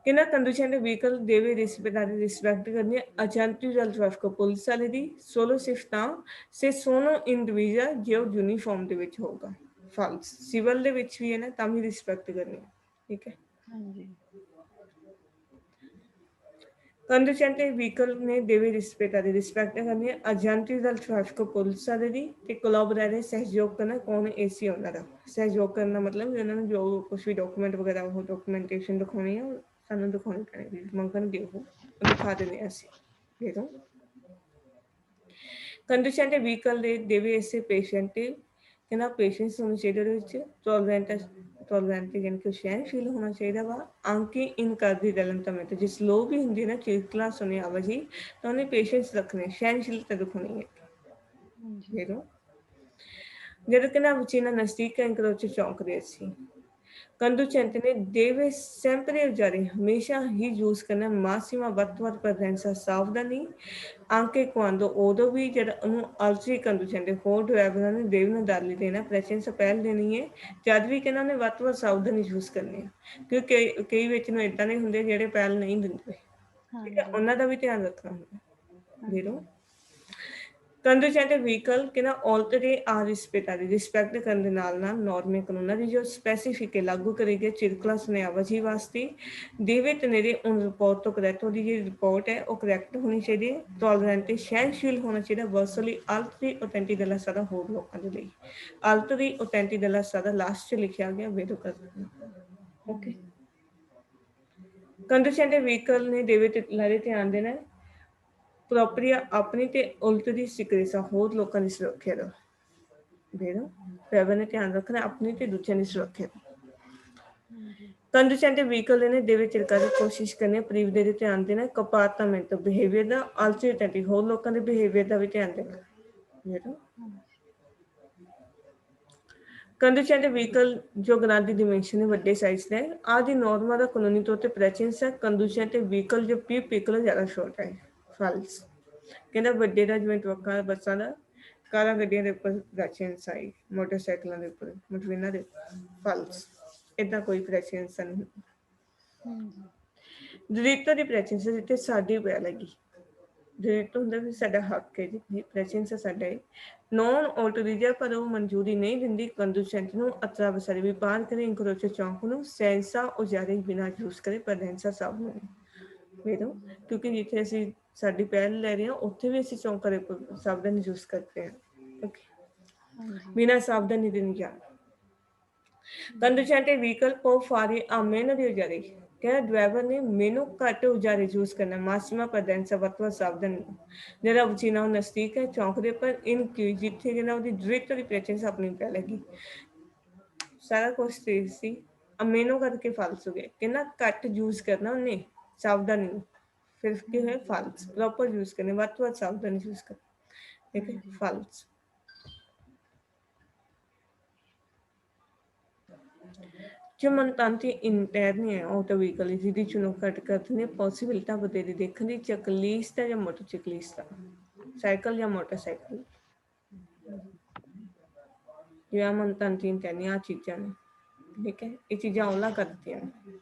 ਕਿਹਨਾਂ ਕੰਡੀਸ਼ਨ ਦੇ ਵਹੀਕਲ ਦੇਵੇ ਰਿਸਪੈਕਟ ਕਰਨੀ ਹੈ ਅਚਾਨਕ ਜਲ ਟ੍ਰੈਫਿਕ ਪੁਲਿਸ ਵਾਲੇ ਦੀ ਸੋਲੋ ਸਿਰਫ ਤਾਂ ਸੇ ਸੋਨੋ ਇੰਡੀਵਿਜੂਅਲ ਜੇ ਉਹ ਯੂਨੀਫਾਰਮ ਦੇ ਵਿੱਚ ਹੋਊਗਾ ਫਾਲਸ ਸਿਵਲ ਦੇ ਵਿੱਚ ਵੀ ਹੈ ਨਾ ਤਾਂ ਵੀ ਰਿਸਪੈਕਟ ਕਰਨੀ ਹੈ ਠੀਕ ਹੈ ਹਾਂਜੀ ਕੰਡੂਚੈਂਟ ਵਹੀਕਲ ਨੇ ਦੇਵੇ ਰਿਸਪੈਕਟ ਕਰਨੀ ਹੈ ਅਜੰਤੀ ਦਲ ਟ੍ਰੈਫਿਕ ਪੁਲਿਸ ਵਾਲੇ ਦੀ ਤੇ ਕੋਲਾਬੋਰੇਟਰ ਸਹਿਯੋਗ ਕਰਨਾ ਕੌਣ ਏਸੀ ਉਹਨਾਂ ਦਾ ਸਹਿਯੋਗ ਕਰਨ ਦਾ ਮਤਲਬ ਉਹਨਾਂ ਨੂੰ ਜੋ ਕੁਝ ਵੀ ਡਾਕੂਮੈਂਟ ਵਗੈਰਾ ਉਹ ਡਾਕੂਮੈਂਟੇਸ਼ਨ ਦਿਖਾਉਣੀ ਹੈ ਸਾਨੂੰ ਦਿਖਾਉਣੀ ਪੈਣੀ ਮੰਗਣਗੇ ਉਹ ਦਿਖਾ ਦਿੰਦੇ ਅਸੀਂ ਦੇ ਦੋ ਕੰਡੀਸ਼ਨ ਦੇ ਵਹੀਕਲ ਦੇ ਦੇਵੇ ਇਸੇ ਪੇਸ਼ੈਂਟ ਕਹਿੰਦਾ ਪੇਸ਼ੈਂਟਸ ਹੋਣੀ ਚਾਹੀਦੇ ਉਹਦੇ ਵਿੱਚ ਟੋਲਰੈਂਟ ਯਾਨੀ ਕਿ ਸਹਿਣਸ਼ੀਲ ਹੋਣਾ ਚਾਹੀਦਾ ਵਾ ਅੰਕੀ ਇਨਕਾਰ ਦੀ ਦਲਨ ਤਾਂ ਮੈਂ ਤੇ ਜਿਸ ਲੋ ਵੀ ਹੁੰਦੀ ਨਾ ਚੀਕਲਾ ਸੁਣਿਆ ਆਵਾਜੀ ਤਾਂ ਉਹਨੇ ਪੇਸ਼ੈਂਟਸ ਰੱਖਣੇ ਸਹਿਣਸ਼ੀਲਤਾ ਦਿਖਾਉਣੀ ਹੈ ਹਾਂਜੀ ਦੇ ਦੋ ਜਦੋਂ ਕਿ ਨਾ ਵਚੀਨਾ ਨਜ਼ਦੀਕ ਕਰੋਚ ਚੌਂਕ ਦੇ ਸੀ ਕੰਡੂਚੈਂਟ ਨੇ ਦੇਵੇ sempre usare ਹਮੇਸ਼ਾ ਹੀ ਯੂਜ਼ ਕਰਨਾ ਮਾਸੀਮਾ ਵੱਧ ਤੋਂ ਵੱਧ ਪ੍ਰੈਜ਼ੈਂਸਾ ਸਾਵਧਾਨੀ anche quando ਉਦੋਂ ਵੀ ਜਦ ਉਹਨੂੰ ਅਲਸੀ ਕੰਡੂਚੈਂਟ ਹੋਰ ਡਰਾਈਵਰਾਂ ਨੇ ਦੇਵ ਨੂੰ ਦਾਲੀ ਦੇਣਾ ਪ੍ਰੈਸ਼ੈਂਸਾ ਪਹਿਲ ਦੇਣੀ ਹੈ ਜਦ ਵੀ ਕਹਿੰਦਾ ਉਹਨੇ ਵੱਧ ਤੋਂ ਵੱਧ ਸਾਵਧਾਨੀ ਯੂਜ਼ ਕਰਨੀ ਹੈ ਕਿਉਂਕਿ ਕਈ ਵਿੱਚ ਨੂੰ ਇਦਾਂ ਦੇ ਹੁੰਦੇ ਜਿਹੜੇ ਪਹਿਲ ਨਹੀਂ ਦਿੰਦੇ ਠੀਕ ਹੈ ਹਾਂਜੀ ਉਹਨਾਂ ਦਾ ਵੀ ਧਿਆਨ ਰੱਖਣਾ ਹੁੰਦਾ ਵੀਰੋ ਹਾਂਜੀ ਕੰਡੂਚੈਂਟ ਵਹੀਕਲ ਕਿਹਨਾਂ ਔਰਤ ਦੇ ਆ ਰਿਸਪੈਕਟ ਕਰਨ ਦੇ ਨਾਲ ਨਾਲ ਨਾਰਮੇ ਕਾਨੂੰਨਾਂ ਦੀ ਜੋ ਸਪੈਸੀਫਿਕ ਲਾਗੂ ਕਰੀ ਗਏ ਚਿਰਕਲਾ ਸੁਨਿਆਵਾਜੀ ਵਾਸਤੇ ਦੇਵੇ ਤਨੇਰੇ ਉਨ ਰਿਪੋਰਟ ਤੋਂ ਕਰੈਕਟ ਉਹਦੀ ਜਿਹੜੀ ਰਿਪੋਰਟ ਹੈ ਉਹ ਕਰੈਕਟ ਹੋਣੀ ਚਾਹੀਦੀ ਹੈ ਟੋਲਰੈਂਟ ਤੇ ਸਹਿਣਸ਼ੀਲ ਹੋਣਾ ਚਾਹੀਦਾ ਵਰਸਲੀ ਅਲਤ ਦੀ ਓਥੈਂਟੀ ਦਲਾ ਸਾਰਾ ਹੋਰ ਲੋਕਾਂ ਦੇ ਲਈ ਅਲਤ ਦੀ ਓਥੈਂਟੀ ਦਲਾ ਸਾਰਾ ਲਾਸਟ 'ਚ ਲਿਖਿਆ ਗਿਆ ਵੇਦੋ ਕਰ ਓਕੇ ਹਾਂਜੀ ਕੰਡੂਚੈਂਟ ਵਹੀਕਲ ਨੇ ਦੇਵੇ ਤੇ ਲਾਰੇ ਧਿਆਨ ਦੇਣਾ ਪ੍ਰੋਪਰੀ ਆਪਣੀ ਤੇ ਉਲਟ ਦੀ ਸਿਕਰੇਸਾ ਹੋਰ ਲੋਕਾਂ ਦੀ ਸੁਰੱਖਿਆ ਦਾ ਦੇਣਾ ਡਰਾਈਵਰ ਨੇ ਧਿਆਨ ਰੱਖਣਾ ਆਪਣੀ ਤੇ ਦੂਜਿਆਂ ਦੀ ਸੁਰੱਖਿਆ ਹਾਂਜੀ ਕੰਡੂਚੈਂਟ ਵਹੀਕਲ ਨੇ ਦੇਵੇ ਚਿਰਕਾ ਦੀ ਕੋਸ਼ਿਸ਼ ਕਰਨੀ ਪ੍ਰੀਵ ਦੇ ਧਿਆਨ ਦੇਣਾ ਕੰਪਾਰਟਮੈਂਟ ਬਿਹੇਵੀਅਰ ਦਾ ਅਲਟਰਨੇਟਿਵ ਹੋਰ ਲੋਕਾਂ ਦੇ ਬਿਹੇਵੀਅਰ ਦਾ ਵੀ ਧਿਆਨ ਦੇਣਾ ਹਾਂਜੀ ਕੰਡੂਚੈਂਟ ਵਹੀਕਲ ਜੋ ਗ੍ਰਾਂਤੀ ਡਿਮੈਂਸ਼ਨ ਵੱਡੇ ਸਾਈਜ਼ ਦਾ ਹੈ ਆਦੀ ਨੋਰਮਾ ਦਾ ਕਾਨੂੰਨੀ ਤੌਰ ਤੇ ਪ੍ਰੈਚੈਂਸ ਹੈ ਕੰਡੂਚੈਂਟ ਵਹੀਕਲ ਜੋ ਪਿਕਲ ਜ਼ਿਆਦਾ ਛੋਟਾ ਹੈ ਫਾਲਸ ਕਹਿੰਦਾ ਵੱਡੇ ਦਾ ਜਿਵੇਂ ਟਰੱਕਾਂ ਬੱਸਾਂ ਦਾ ਕਾਰਾਂ ਗੱਡੀਆਂ ਦੇ ਉੱਪਰ ਪ੍ਰੈਚੈਂਸ ਆਈ ਮੋਟਰਸਾਈਕਲਾਂ ਦੇ ਉੱਪਰ ਮਟਵਿਨਾਂ ਦੇ ਫਾਲਸ ਏਦਾਂ ਕੋਈ ਪ੍ਰੈਚੈਂਸ ਨਹੀਂ ਹਾਂਜੀ ਦਲਿੱਤੋ ਦੀ ਪ੍ਰੈਚੈਂਸ ਜਿੱਥੇ ਸਾਡੀ ਪਿਆ ਲੱਗੀ ਦਲਿੱਤ ਹੁੰਦਾ ਵੀ ਸਾਡਾ ਹੱਕ ਹੈ ਜੀ ਪ੍ਰੈਚੈਂਸ ਸਾਡਾ ਹੈ ਨੋਨ ਆਟੋਰੀਜਾ ਪਰ ਉਹ ਮਨਜ਼ੂਰੀ ਨਹੀਂ ਦਿੰਦੀ ਕੰਡੂਸੈਂਟ ਨੂੰ ਅਤਰਾ ਵਸਾਰੇ ਵੀ ਪਾਰ ਕਰੇ ਇੰਕਰੋਚ ਚੌਂਕ ਨੂੰ ਸੈਂਸਾ ਉਜਾਰੇ ਬਿਨਾਂ ਯੂਜ਼ ਕਰੇ ਪ੍ਰੈਜ਼ੈਂਸਾ ਸਭ ਨੂੰ ਵੇਦੋ ਕਿਉਂਕਿ ਜਿੱਥੇ ਅਸੀਂ ਸਾਡੀ ਪਹਿਲ ਲੈ ਰਹੇ ਹਾਂ ਉੱਥੇ ਵੀ ਅਸੀਂ ਚੌਂਕਾਂ ਦੇ ਸਾਵਧਾਨ ਯੂਜ਼ ਕਰਦੇ ਹਾਂ ਓਕੇ ਹਾਂਜੀ ਬਿਨਾਂ ਸਾਵਧਾਨੀ ਦੇ ਨਹੀਂ ਜਾਣਾ ਕੰਡੂਚੈਂਟ ਵਹੀਕਲ ਕੋ ਫਾਰੀ ਆ ਮਿਹਨਤ ਦੀ ਉਜਾਰੇ ਕਹਿੰਦਾ ਡਰਾਈਵਰ ਨੇ ਮੈਨੂੰ ਘੱਟ ਉਜਾਰੇ ਯੂਜ਼ ਕਰਨਾ ਮਾਸੀਮਾ ਪ੍ਰੈਜ਼ੈਂਸਾ ਵੱਧ ਸਾਵਧਾਨ ਜਿਹੜਾ ਉਚੀਨਾ ਉਹ ਨਜ਼ਦੀਕ ਹੈ ਚੌਂਕ ਦੇ ਪਰ ਇਨ ਕੀ ਜਿੱਥੇ ਜਿਹੜਾ ਉਹਦੀ ਡਾਇਰੈਕਟ ਦੀ ਪ੍ਰੈਜ਼ੈਂਸ ਆਪਣੀ ਪੈ ਲੱਗੀ ਸਾਰਾ ਕੁਝ ਤੇਜ਼ ਸੀ ਅਮੇਨੋ ਕਰਕੇ ਫਾਲਸ ਹੋ ਗਏ ਕਹਿੰਦਾ ਘੱਟ ਯੂਜ਼ ਕਰਨਾ ਉਹਨੇ ਸਾਵਧਾਨੀ ਫਿਰ ਕੀ ਹੋਇਆ ਹਾਂਜੀ ਫਾਲਸ ਪ੍ਰੋਪਰ ਯੂਜ਼ ਕਰਨੇ ਵੱਧ ਤੋਂ ਵੱਧ ਸਾਵਧਾਨੀ ਯੂਜ਼ ਕਰ ਠੀਕ ਹੈ ਹਾਂਜੀ ਫਾਲਸ ਜੋ ਮਨਤਾਂਤੀ ਇੰਟਰਨੀ ਹੈ ਆਊਟਰ ਵਹੀਕਲ ਜਿਹਦੀ ਚੁਣੋ ਘੱਟ ਕਰਦੇ ਨੇ ਪੋਸੀਬਿਲਿਟਾ ਬਤੇਰੀ ਦੇਖਣ ਦੀ ਚਕਲੀਸਤਾ ਜਾਂ ਮੋਟਰਸਾਈਕਲਿਸਤਾ ਸਾਈਕਲ ਜਾਂ ਮੋਟਰਸਾਈਕਲ ਜਿਵੇਂ ਮਨਤਾਂਤੀ ਇੰਟਰਨੀ ਆ ਚੀਜ਼ਾਂ ਨੇ ਠੀਕ ਹੈ ਇਹ ਚੀਜ਼ਾਂ ਔਲਾ ਕਰਦੀਆਂ ਨੇ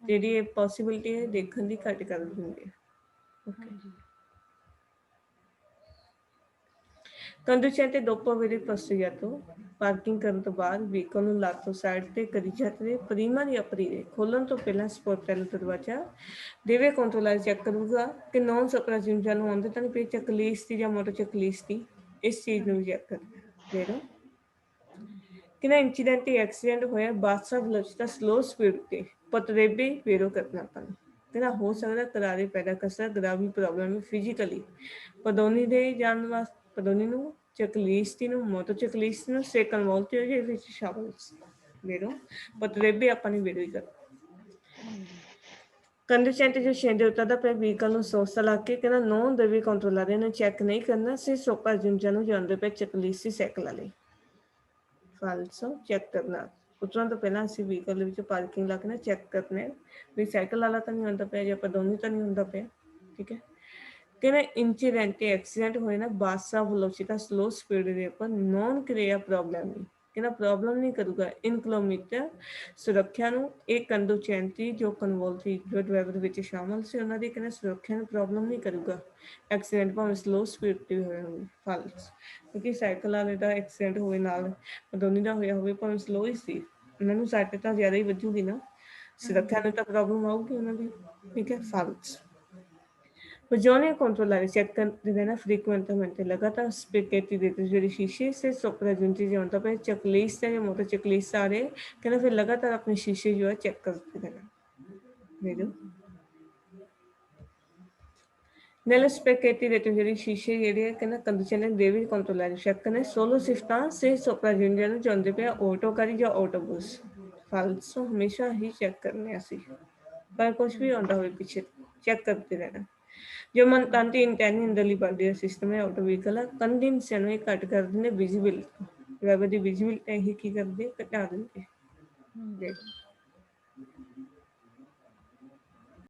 ਜਿਹੜੀ ਇਹ ਪੋਸੀਬਿਲਿਟੀ ਹੈ ਦੇਖਣ ਦੀ ਘੱਟ ਕਰ ਦਿੰਦੀ ਹੈ ਓਕੇ ਹਾਂਜੀ ਕੰਦੂਚਿਆਂ ਤੇ ਦੋਪੋ ਵੇਲੇ ਪਸਤੀਆਂ ਤੋਂ ਪਾਰਕਿੰਗ ਕਰਨ ਤੋਂ ਬਾਅਦ ਵਹੀਕਲ ਨੂੰ ਲਾਤੋਂ ਸਾਈਡ ਤੇ ਕਰੀ ਜਾਂਦੇ ਪ੍ਰੀਮਾ ਦੀ ਅਪਰੀ ਦੇ ਖੋਲਣ ਤੋਂ ਪਹਿਲਾਂ ਸਪੋਰਟਲ ਦਰਵਾਜ਼ਾ ਦੇਵੇ ਕੰਟਰੋਲਰ ਚੈੱਕ ਕਰੂਗਾ ਕਿ ਨੌਨ ਸਪਰਾਜਿੰਜਾਂ ਨੂੰ ਆਉਂਦੇ ਤਾਂ ਨਹੀਂ ਪਈ ਚੱਕਲੀਸ ਦੀ ਜਾਂ ਮੋਟਰ ਚੱਕਲੀਸ ਦੀ ਇਸ ਚੀਜ਼ ਨੂੰ ਵੀ ਚੈੱਕ ਕਰਨਾ ਜਿਹੜਾ ਕਿੰਨਾ ਇੰਸੀਡੈਂਟ ਐਕਸੀਡੈਂਟ ਹੋਇਆ ਬਾਦਸ਼ਾਹ ਬਲਚਦਾ ਸਲੋ ਸਪੀਡ ਤੇ ਪਤਰੇਬੇ ਵੇਰੋ ਕਰਨਾ ਆਪਾਂ ਨੂੰ ਕਹਿੰਦਾ ਹੋ ਸਕਦਾ ਕਰਾਰੇ ਪੈਦਾ ਕਰ ਸਕਦਾ ਗ੍ਰਾਵੀ ਪ੍ਰੋਬਲਮ ਫਿਜ਼ੀਕਲੀ ਪਦੋਨੀ ਦੇ ਜਾਣ ਵਾਸਤੇ ਪਦੋਨੀ ਨੂੰ ਚਕਲੀਸਤੀ ਨੂੰ ਮੋਟਰ ਚਕਲੀਸਤੀ ਨੂੰ ਸੇਕਨ ਵੋਲਤੇ ਉਹਦੇ ਵਿੱਚ ਸ਼ਾਮਲ ਵੇਰੋ ਪਤਰੇਬੇ ਆਪਾਂ ਨੇ ਵੇਰੋ ਹੀ ਕਰ ਕੰਡੀਸ਼ਨ ਜੋ ਸ਼ੇਂਦੇ ਉਤਾ ਦਾ ਪੈ ਵਹੀਕਲ ਨੂੰ ਸੋਸਾ ਲਾ ਕੇ ਕਹਿੰਦਾ ਨੌਨ ਦੇਵੀ ਕੰਟਰੋਲਰ ਨੇ ਚੈੱਕ ਨਹੀਂ ਕਰਨਾ ਸੀ ਸੋਪਾ ਜਿੰਜਾਂ ਨੂੰ ਜਾਂਦੇ ਪਏ ਚਕਲੀਸਤੀ ਸਾਈਕਲ ਵਾਲੇ ਫਾਲਸੋ ਚੈੱਕ ਕਰਨਾ ਉਤਰਨ ਤੋਂ ਪਹਿਲਾਂ ਅਸੀਂ ਵਹੀਕਲ ਦੇ ਵਿੱਚ ਪਾਰਕਿੰਗ ਲਾ ਕੇ ਨਾ ਚੈੱਕ ਕਰਨੇ ਵੀ ਸਾਈਕਲ ਵਾਲਾ ਤਾਂ ਨਹੀਂ ਹੁੰਦਾ ਪਿਆ ਜਾਂ ਪਦੋਨੀ ਤਾਂ ਨਹੀਂ ਹੁੰਦਾ ਪਿਆ ਠੀਕ ਹੈ ਕਹਿੰਦੇ ਇੰਸੀਡੈਂਟ ਐਕਸੀਡੈਂਟ ਹੋਏ ਨਾ ਬਾਦਸ਼ਾਹ ਵਲੋਚਿਤਾ ਸਲੋ ਸਪੀਡ ਦੇ ਉੱਪਰ ਨੌਨ ਕ੍ਰਿਆ ਪ੍ਰੋਬਲਮ ਨਹੀਂ ਕਹਿੰਦਾ ਪ੍ਰੋਬਲਮ ਨਹੀਂ ਕਰੂਗਾ ਇਨ ਕਿਲੋਮੀਟਰ ਸੁਰੱਖਿਆ ਨੂੰ ਇਹ ਕੰਦੋ ਚੈਂਤੀ ਜੋ ਕਨਵੋਲ ਸੀ ਜੋ ਡਰਾਈਵਰ ਵਿੱਚ ਸ਼ਾਮਲ ਸੀ ਉਹਨਾਂ ਦੀ ਕਹਿੰਦਾ ਸੁਰੱਖਿਆ ਨੂੰ ਪ੍ਰੋਬਲਮ ਨਹੀਂ ਕਰੂਗਾ ਐਕਸੀਡੈਂਟ ਭਾਵੇਂ ਸਲੋ ਸਪੀਡ ਤੇ ਹੋਇਆ ਹੋਵੇ ਫਾਲਸ ਕਿਉਂਕਿ ਸਾਈਕਲ ਵਾਲੇ ਦਾ ਐਕਸੀਡੈਂਟ ਹੋਵੇ ਨਾਲ ਦੋਨੀ ਦਾ ਹੋਇਆ ਹੋਵੇ ਭਾਵੇਂ ਸਲੋ ਹੀ ਸੀ ਉਹਨਾਂ ਨੂੰ ਸੱਟ ਤਾਂ ਜ਼ਿਆਦਾ ਹੀ ਵੱਜੂਗੀ ਨਾ ਸੁਰੱਖਿਆ ਨੂੰ ਤਾਂ ਪ੍ਰੋਬਲਮ ਆਊਗੀ ਉਹਨਾਂ ਦੀ ਠੀਕ ਹੈ false Bisogna controllare cercando di frequentemente लगातार specchietti देते ਜਿਹੜੀ ਸ਼ੀਸ਼ੇ ਸੇ sopraggiunti जो होता है चेकलिस्ट है या मोटर चेकलिस्ट आ रहे कहना फिर लगातार अपने शीशे जो है चेक करते रहना vedo nelle specchietti dei ਜਿਹੜੀ ਸ਼ੀਸ਼ੇ ਜਿਹੜੇ ਹੈ ਕਹਿੰਦਾ condizione devi controllare cercano solo se sta se sopraggiungono ਜਾਂਦੇ ਪਿਆ ਆਟੋ ਕਰੀ ਜਾਂ ਆਟੋਬus ਫਾਲਸੋ ਹਮੇਸ਼ਾ ਹੀ ਚੈੱਕ ਕਰਨੇ ਅਸੀਂ ਪਰ ਕੁਝ ਵੀ ਆਉਂਦਾ ਹੋਵੇ ਪਿੱਛੇ ਚੈੱਕ ਕਰਦੇ ਰਹਿਣਾ ਜੋ ਮਨਤਾਂਤੀ ਇੰਟੈਨੀ ਅੰਦਰਲੀ ਪਾਰਟੀ ਦਾ ਸਿਸਟਮ ਹੈ ਆਟੋ ਵਹੀਕਲ ਆ ਕੰਡਿੰਸ਼ਨ ਨੂੰ ਇਹ ਘੱਟ ਕਰਦੇ ਨੇ ਵਿਜ਼ੀਬਿਲ ਡਰਾਈਵਰ ਦੀ ਵਿਜ਼ੀਬਿਲਟੀ ਇਹ ਕੀ ਕਰਦੇ ਘਟਾ ਦਿੰਦੇ